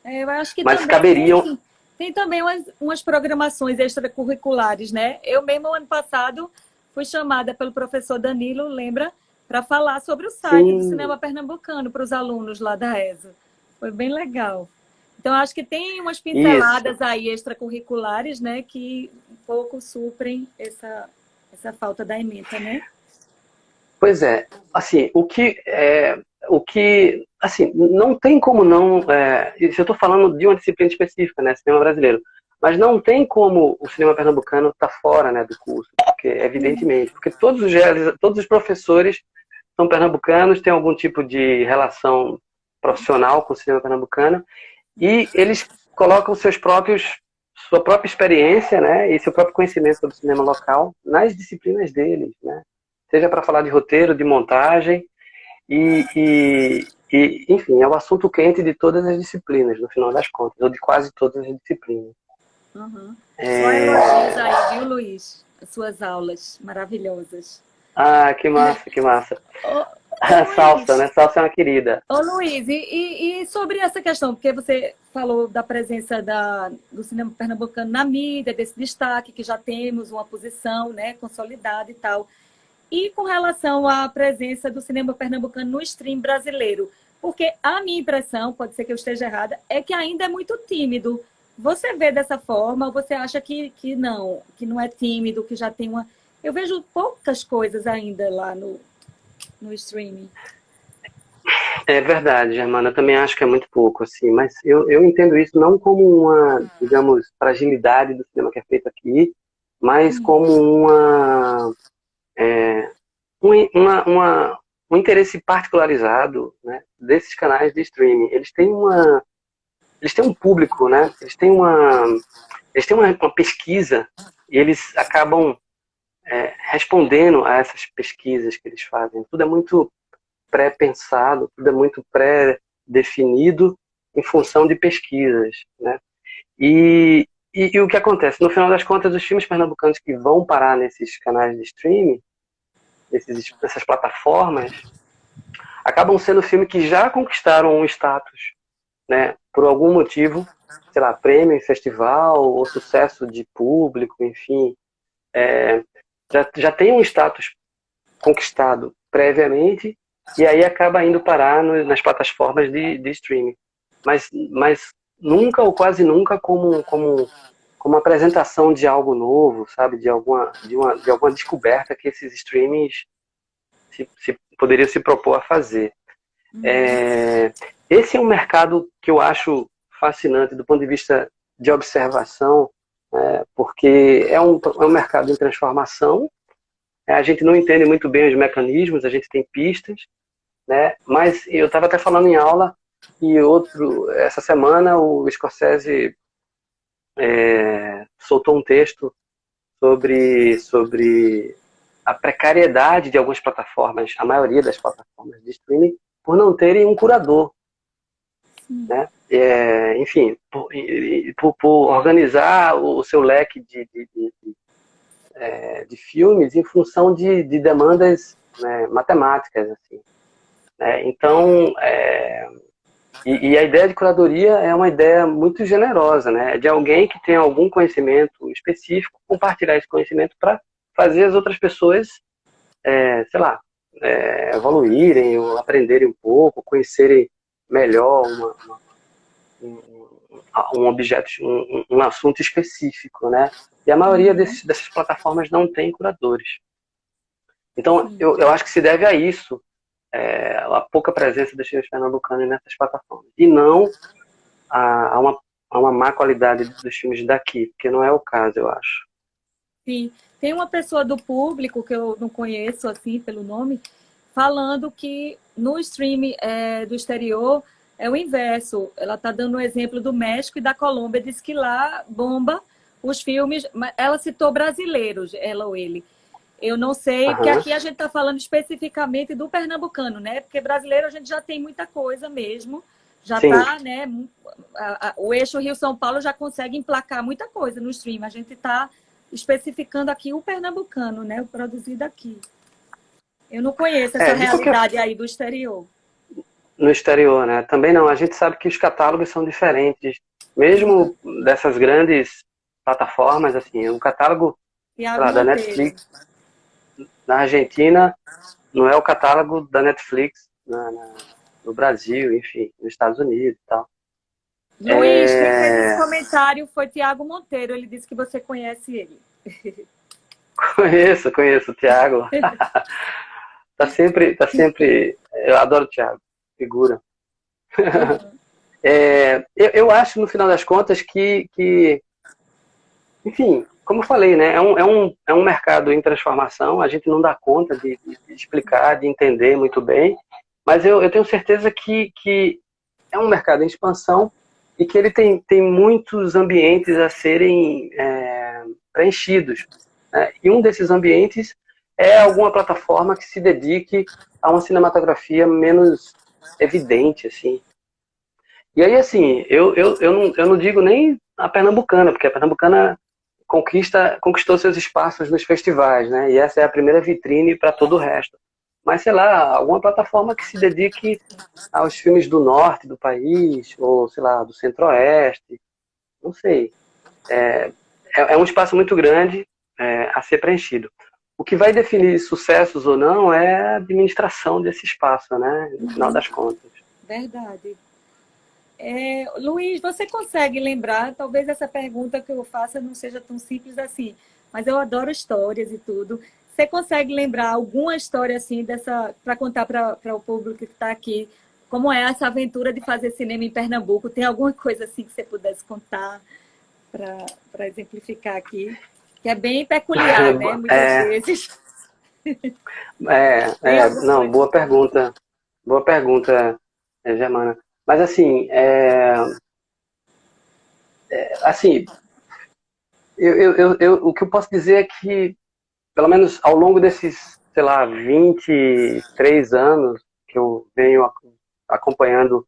Eu acho que Mas também caberiam... tem também umas programações extracurriculares, né? Eu mesmo, ano passado, fui chamada pelo professor Danilo, lembra? Para falar sobre o site do cinema pernambucano para os alunos lá da ESA. Foi bem legal. Então, acho que tem umas pinceladas aí extracurriculares, né? Que um pouco suprem essa falta da ementa, né? Pois é, assim, assim, não tem como não, isso eu estou falando de uma disciplina específica, né, cinema brasileiro, mas não tem como o cinema pernambucano estar fora, né, do curso, porque, evidentemente, porque todos os professores são pernambucanos, têm algum tipo de relação profissional com o cinema pernambucano, e eles colocam sua própria experiência, né, e seu próprio conhecimento sobre o cinema local nas disciplinas deles, né? Seja para falar de roteiro, de montagem, enfim, é o assunto quente de todas as disciplinas, no final das contas, ou de quase todas as disciplinas. Uhum. Só elogios aí, viu, Luiz? As suas aulas maravilhosas. Ah, que massa, que massa. Salsa, né? Salsa é uma querida. Ô, Luiz, e sobre essa questão, porque você falou da presença do cinema pernambucano na mídia, desse destaque, que já temos uma posição, né, consolidada e tal. E com relação à presença do cinema pernambucano no stream brasileiro, porque a minha impressão, pode ser que eu esteja errada, é que ainda é muito tímido. Você vê dessa forma ou você acha que não é tímido, que já tem uma... Eu vejo poucas coisas ainda lá no streaming. É verdade, Germana, eu também acho que é muito pouco, assim, mas eu entendo isso não como uma, digamos, fragilidade do cinema que é feito aqui, mas como um interesse particularizado, né, desses canais de streaming. Eles têm um público, né? Eles têm uma pesquisa e eles acabam respondendo a essas pesquisas que eles fazem. Tudo é muito pré-pensado, tudo é muito pré-definido em função de pesquisas, né? E o que acontece? No final das contas, os filmes pernambucanos que vão parar nesses canais de streaming, nessas plataformas, acabam sendo filmes que já conquistaram um status, né, por algum motivo, sei lá, prêmio em festival, ou sucesso de público, enfim, já tem um status conquistado previamente, e aí acaba indo parar nas plataformas de streaming. Mas nunca ou quase nunca como apresentação de algo novo, sabe? De alguma descoberta que esses streamings poderiam se propor a fazer. Esse é um mercado que eu acho fascinante do ponto de vista de observação, porque é um mercado em transformação. A gente não entende muito bem os mecanismos, a gente tem pistas, né? Mas eu estava até falando em aula e essa semana o Scorsese soltou um texto sobre a precariedade de algumas plataformas, a maioria das plataformas de streaming, por não terem um curador, né? Enfim, por organizar o seu leque de filmes em função de demandas, né, matemáticas, assim, né? Então, e a ideia de curadoria é uma ideia muito generosa, né? De alguém que tem algum conhecimento específico, compartilhar esse conhecimento para fazer as outras pessoas, sei lá, evoluírem, ou aprenderem um pouco, conhecerem melhor um objeto, um assunto específico, né? E a maioria dessas plataformas não tem curadores. Então, eu acho que se deve a isso, a pouca presença dos filmes pernambucanos nessas plataformas. E não a uma má qualidade dos filmes daqui, porque não é o caso, eu acho. Sim. Tem uma pessoa do público, que eu não conheço assim pelo nome, falando que no streaming do exterior é o inverso. Ela está dando o exemplo do México e da Colômbia, diz que lá bomba os filmes. Ela citou brasileiros, ela ou ele. Eu não sei, porque aqui a gente está falando especificamente do pernambucano, né? Porque brasileiro a gente já tem muita coisa mesmo. Já está, né? O eixo Rio-São Paulo já consegue emplacar muita coisa no stream. A gente está especificando aqui o pernambucano, né? O produzido aqui. Eu não conheço essa realidade aí do exterior. No exterior, né? Também não. A gente sabe que os catálogos são diferentes. Mesmo dessas grandes plataformas, assim, o catálogo da Netflix na Argentina não é o catálogo da Netflix no Brasil, enfim, nos Estados Unidos e tal. Luiz, quem fez esse comentário foi Tiago Monteiro. Ele disse que você conhece ele. Conheço o Tiago. Tá sempre. Eu adoro o Tiago, figura. Eu acho, no final das contas, que enfim, como eu falei, né, é um mercado em transformação, a gente não dá conta de explicar, de entender muito bem, mas eu tenho certeza que é um mercado em expansão e que ele tem muitos ambientes a serem preenchidos, né? E um desses ambientes é alguma plataforma que se dedique a uma cinematografia menos evidente, assim. E aí, assim, eu não digo nem a pernambucana, porque a pernambucana conquistou seus espaços nos festivais, né? E essa é a primeira vitrine para todo o resto. Mas, sei lá, alguma plataforma que se dedique aos filmes do norte do país, ou, sei lá, do centro-oeste, não sei. É um espaço muito grande a ser preenchido. O que vai definir sucessos ou não é a administração desse espaço, né? No final das contas. Verdade. Luiz, você consegue lembrar, talvez essa pergunta que eu faça não seja tão simples assim, mas eu adoro histórias e tudo. Você consegue lembrar alguma história assim para contar para o público que está aqui? Como é essa aventura de fazer cinema em Pernambuco? Tem alguma coisa assim que você pudesse contar para exemplificar aqui? Que é bem peculiar, né? Muitas vezes. Não, boa pergunta. Boa pergunta, Germana. Mas assim, o que eu posso dizer é que, pelo menos ao longo desses, sei lá, 23 anos que eu venho acompanhando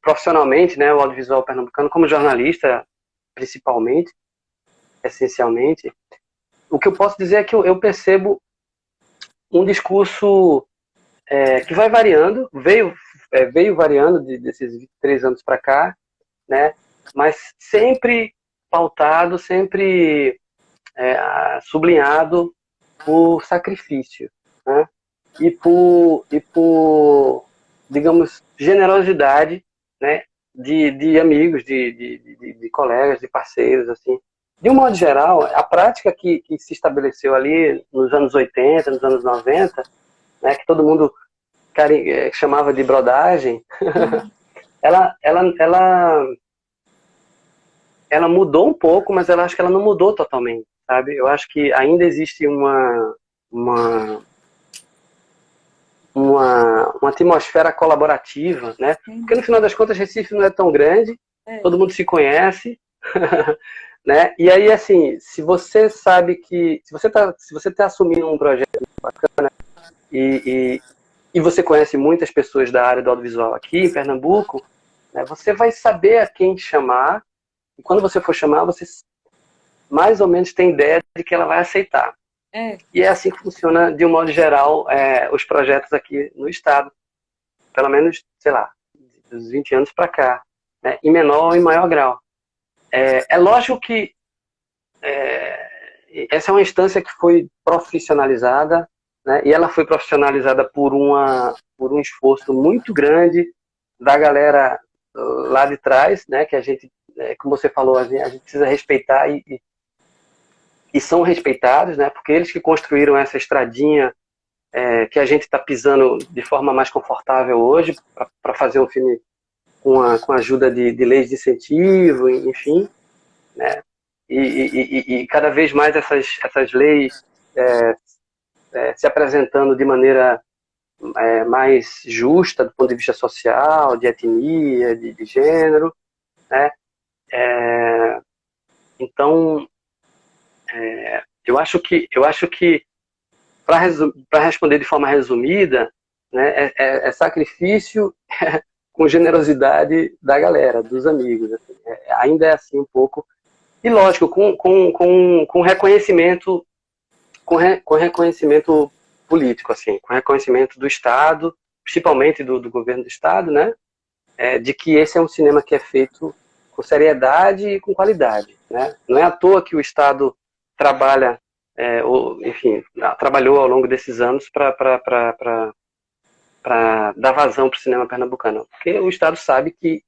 profissionalmente, né, o audiovisual pernambucano, como jornalista, principalmente, essencialmente, o que eu posso dizer é que eu percebo um discurso que vai variando, veio variando desses 23 anos para cá, né? Mas sempre pautado, sempre sublinhado por sacrifício, né? e por, digamos, generosidade, né, de amigos, de colegas, de parceiros, assim. De um modo geral, a prática que se estabeleceu ali nos anos 80, nos anos 90, né, que todo mundo chamava de brodagem, ela, ela, ela, ela mudou um pouco, mas acho que ela não mudou totalmente, sabe? Eu acho que ainda existe uma, uma atmosfera colaborativa, né? Porque no final das contas Recife não é tão grande, todo mundo se conhece, né? E aí, assim, se você sabe que se você tá assumindo um projeto bacana e você conhece muitas pessoas da área do audiovisual aqui em Pernambuco, né, você vai saber a quem chamar, e quando você for chamar, você mais ou menos tem ideia de que ela vai aceitar. E é assim que funciona, de um modo geral, os projetos aqui no estado. Pelo menos, sei lá, dos 20 anos para cá, né, em menor ou em maior grau. É lógico que essa é uma instância que foi profissionalizada, né, e ela foi profissionalizada por um esforço muito grande da galera lá de trás, né, que a gente, como você falou, a gente precisa respeitar e são respeitados, né, porque eles que construíram essa estradinha que a gente está pisando de forma mais confortável hoje para fazer um filme com a ajuda de leis de incentivo, enfim, né? E cada vez mais essas leis se apresentando de maneira mais justa do ponto de vista social, de etnia, de gênero, né? Então, eu acho que para responder de forma resumida, né, é sacrifício com generosidade da galera, dos amigos. Assim. Ainda é assim um pouco. E lógico, com reconhecimento, com reconhecimento político, assim, com reconhecimento do Estado, principalmente do governo do Estado, né, de que esse é um cinema que é feito com seriedade e com qualidade. Né? Não é à toa que o Estado trabalha, enfim, trabalhou ao longo desses anos para dar vazão para o cinema pernambucano. Porque o Estado sabe que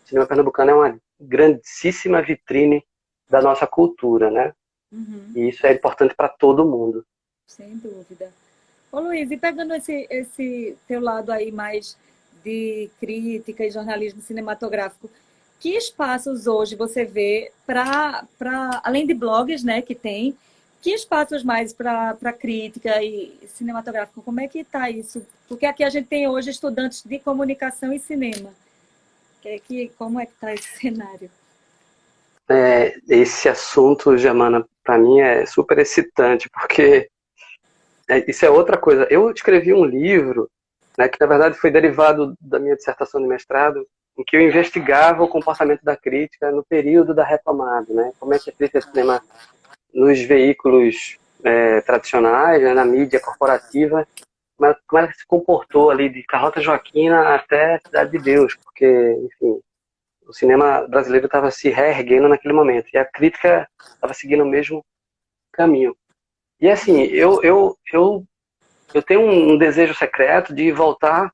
o cinema pernambucano é uma grandíssima vitrine da nossa cultura, né? E isso é importante para todo mundo. Sem dúvida. Ô Luiz, e pegando esse teu lado aí mais de crítica e jornalismo cinematográfico, que espaços hoje você vê além de blogs, né, que tem, que espaços mais para crítica e cinematográfico? Como é que está isso? Porque aqui a gente tem hoje estudantes de comunicação e cinema. Como é que está esse cenário? Esse assunto, Germana, para mim é super excitante, porque isso é outra coisa. Eu escrevi um livro, né, que na verdade foi derivado da minha dissertação de mestrado, em que eu investigava o comportamento da crítica no período da retomada, né? Como é que a crítica de cinema nos veículos tradicionais, né, na mídia corporativa, como ela se comportou ali de Carlota Joaquina até Cidade de Deus, porque, enfim, o cinema brasileiro estava se reerguendo naquele momento e a crítica estava seguindo o mesmo caminho. E assim, eu tenho um desejo secreto de voltar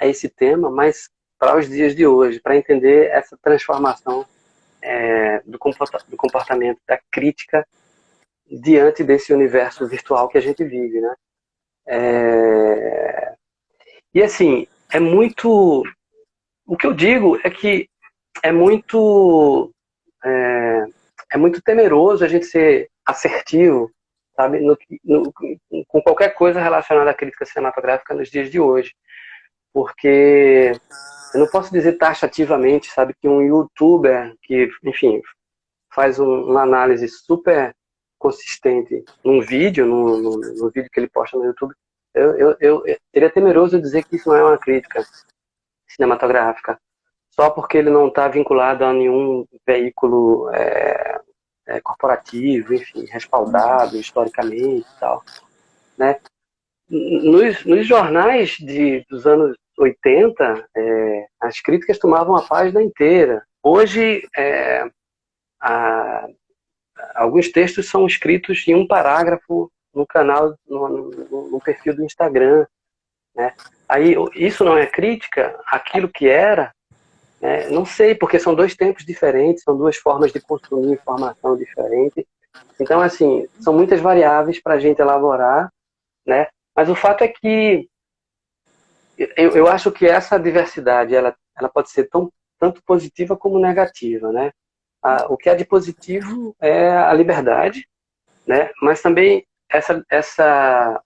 a esse tema, mas para os dias de hoje, para entender essa transformação do comportamento da crítica diante desse universo virtual que a gente vive, né? E assim, é muito... O que eu digo é que é muito temeroso a gente ser assertivo, sabe, com qualquer coisa relacionada à crítica cinematográfica nos dias de hoje. Porque eu não posso dizer taxativamente, sabe, que um youtuber que, enfim, faz uma análise super consistente num vídeo, no vídeo que ele posta no YouTube, eu seria temeroso dizer que isso não é uma crítica cinematográfica, só porque ele não está vinculado a nenhum veículo corporativo, enfim, respaldado historicamente e tal, né? Nos jornais dos anos 80, as críticas tomavam a página inteira. Hoje, alguns textos são escritos em um parágrafo no canal, no perfil do Instagram, né? Aí, isso não é crítica àquilo que era, né? Não sei, porque são dois tempos diferentes, são duas formas de consumir informação diferentes. Então, assim, são muitas variáveis para a gente elaborar, né? Mas o fato é que eu acho que essa diversidade, ela pode ser tanto positiva como negativa, né? O que é de positivo é a liberdade, né? Mas também essa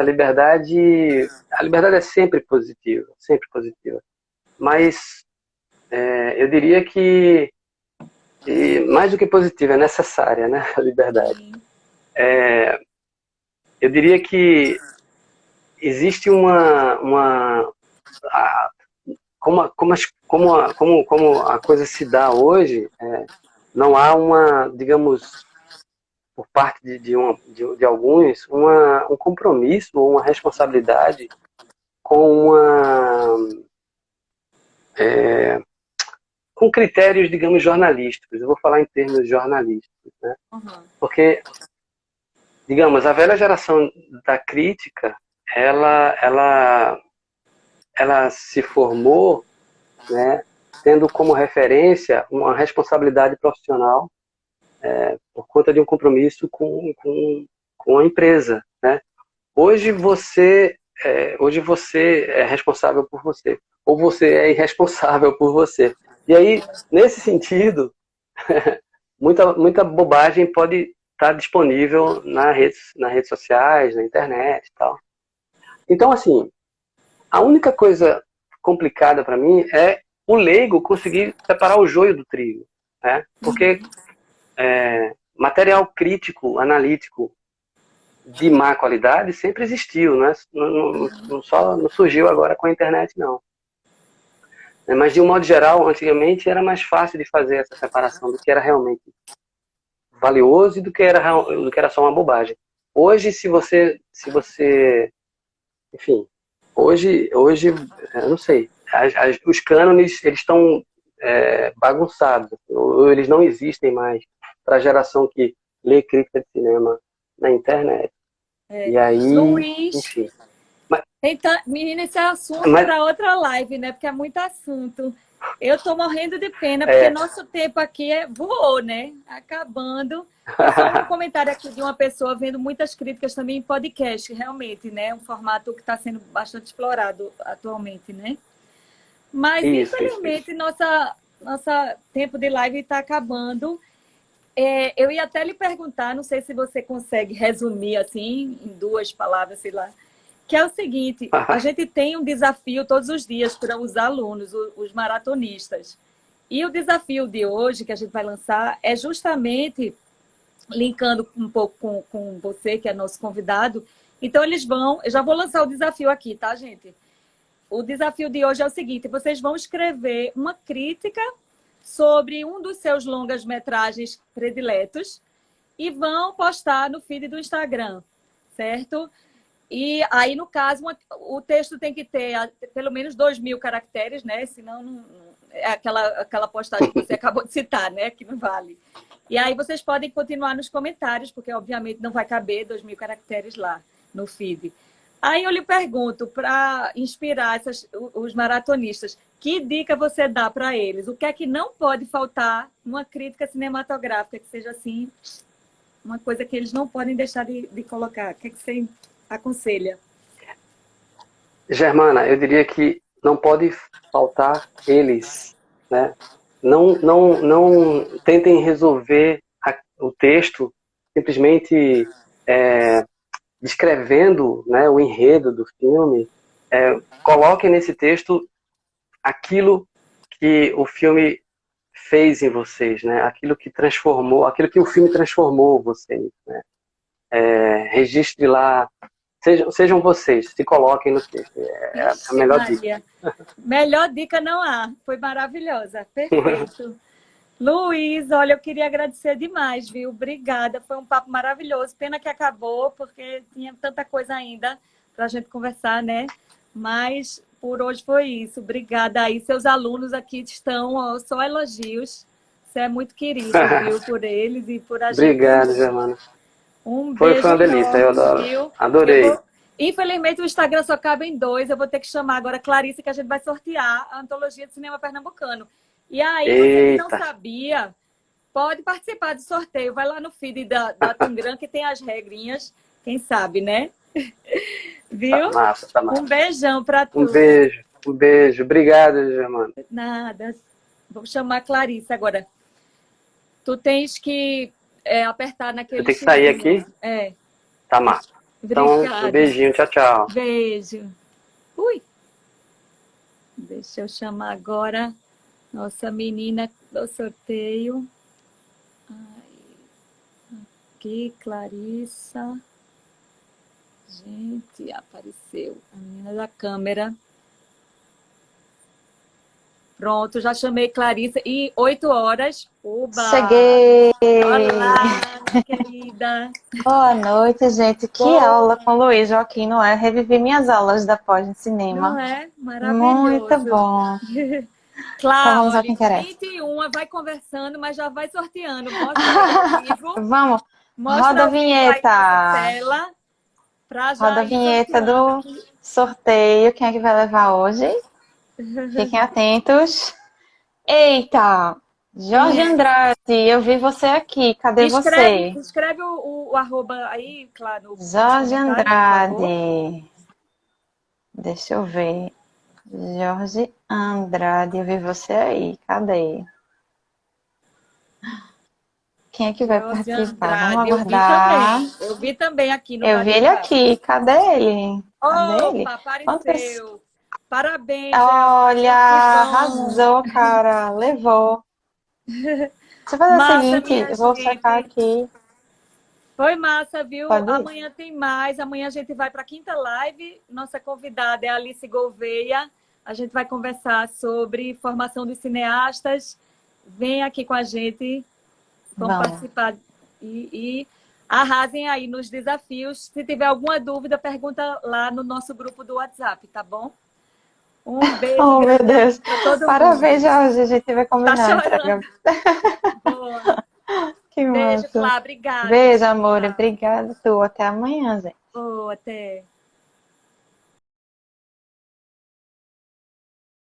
liberdade, a liberdade é sempre positiva, sempre positiva. Mas eu diria que mais do que positiva, é necessária, né? A liberdade. Eu diria que existe como a coisa se dá hoje, não há digamos, por parte de alguns, um compromisso ou uma responsabilidade com com critérios, digamos, jornalísticos. Eu vou falar em termos jornalísticos, né? Uhum. Porque, digamos, a velha geração da crítica, ela se formou, né, tendo como referência uma responsabilidade profissional por conta de um compromisso com a empresa, né? Hoje você é responsável por você, ou você é irresponsável por você. E aí, nesse sentido, muita bobagem pode estar disponível nas redes sociais, na internet e tal. Então, assim, a única coisa complicada para mim é o leigo conseguir separar o joio do trigo, né? Porque material crítico, analítico de má qualidade sempre existiu, né? Não surgiu agora com a internet, não. Mas, de um modo geral, antigamente era mais fácil de fazer essa separação do que era realmente valioso e do que era só uma bobagem. Hoje, se você enfim, hoje eu não sei, os cânones, eles estão bagunçados, ou eles não existem mais para a geração que lê crítica de cinema na internet. E aí, Luiz, enfim. então, menina, esse é assunto para outra live, né? Porque é muito assunto. Eu estou morrendo de pena, porque nosso tempo aqui voou, né? Acabando. E só um comentário aqui de uma pessoa vendo muitas críticas também em podcast, realmente, né? Um formato que está sendo bastante explorado atualmente, né? Mas, infelizmente, nossa tempo de live está acabando. Eu ia até lhe perguntar, não sei se você consegue resumir assim, em 2 palavras, sei lá, que é o seguinte: a gente tem um desafio todos os dias para os alunos, os maratonistas. E o desafio de hoje, que a gente vai lançar, é justamente linkando um pouco com você, que é nosso convidado. Então, eu já vou lançar o desafio aqui, tá, gente? O desafio de hoje é o seguinte: vocês vão escrever uma crítica sobre um dos seus longas-metragens prediletos e vão postar no feed do Instagram, certo? E aí, no caso, o texto tem que ter pelo menos 2.000 caracteres, né? Senão é aquela postagem que você acabou de citar, né? Que não vale. E aí vocês podem continuar nos comentários, porque obviamente não vai caber 2.000 caracteres lá no feed. Aí eu lhe pergunto, para inspirar os maratonistas, que dica você dá para eles? O que é que não pode faltar numa crítica cinematográfica, que seja assim, uma coisa que eles não podem deixar de colocar? O que é que você aconselha? Germana, eu diria que não pode faltar eles, né? Não tentem resolver o texto simplesmente descrevendo, né, o enredo do filme. Coloquem nesse texto aquilo que o filme fez em vocês, né? Aquilo que o filme transformou vocês, né? Registre lá, sejam vocês, se coloquem no texto. É a melhor dica. Melhor dica não há. Foi maravilhosa. Perfeito. Luiz, olha, eu queria agradecer demais, viu? Obrigada. Foi um papo maravilhoso. Pena que acabou, porque tinha tanta coisa ainda para a gente conversar, né? Mas por hoje foi isso. Obrigada aí. Seus alunos aqui estão, ó, só elogios. Você é muito querido, viu? Por eles e por a gente. Obrigado, Germana. Um Foi beijo uma delícia, eu enorme, adoro. viu? Adorei. Infelizmente, o Instagram só cabe em 2. Eu vou ter que chamar agora a Clarice, que a gente vai sortear a Antologia de Cinema Pernambucano. E aí, você que não Eita, sabia, pode participar do sorteio. Vai lá no feed da Tangram, que tem as regrinhas. Quem sabe, né? tá Viu? massa, tá Um massa. beijão para Um tu. beijo, um beijo. Obrigado, Germano. Nada. Vou chamar a Clarice agora. Tu tens que apertar Eu naquele tenho que sair xizinho. aqui? É. Tá massa. Então, um Obrigada. beijinho, tchau, tchau. Beijo. Ui. Deixa eu chamar agora nossa menina do sorteio. Aqui, Clarissa. Gente, apareceu a menina da câmera. Pronto, já chamei Clarissa. E 8 horas. Oba! Cheguei! Olá, minha querida. Boa noite, gente. Que Boa. aula com o Luiz Joaquim, não é? Revivi minhas aulas da pós em Não cinema. é? Muito Maravilhoso. bom. Então Claro, vamos ao olha, que interessa. 21 vai conversando, mas já vai sorteando. Mostra aí ao vivo. Vamos. Roda Mostra a ao vivo aí nessa vinheta. tela para Roda já a ir vinheta sorteando do aqui. sorteio. Quem é que vai levar hoje? Fiquem atentos. Eita! Jorge Isso. Andrade, eu vi você aqui. Cadê Escreve, você? escreve o arroba aí, claro, nos Jorge comentários, por favor. Andrade. Deixa eu ver. Jorge Andrade, eu vi você aí. Cadê? Quem é que vai Jorge participar? Vamos Andrade, eu vi aguardar. também. Eu vi também aqui no Eu vi ele bate-papo. aqui. Cadê ele? Cadê ele? Opa, Quantas pessoas? apareceu. Parabéns, Olha, Gelson. Que bom. arrasou, cara. Levou. Deixa eu fazer o Massa, seguinte, minha eu vou sacar gente. aqui. Foi massa, viu? Pode ir? Amanhã tem mais. Amanhã a gente vai para a quinta live. Nossa convidada é a Alice Gouveia. A gente vai conversar sobre formação dos cineastas. Vem aqui com a gente. Vamos Vamos. participar e arrasem aí nos desafios. Se tiver alguma dúvida, pergunta lá no nosso grupo do WhatsApp, tá bom? Um beijo Oh, meu grande Deus. para todo Parabéns, mundo. Jorge. A gente vai Tá combinar. chorando. Boa. Que Beijo, massa. Clá. Obrigada. Beijo, amor. Tchau. Obrigada, tu. Até amanhã, Zé. Boa, até.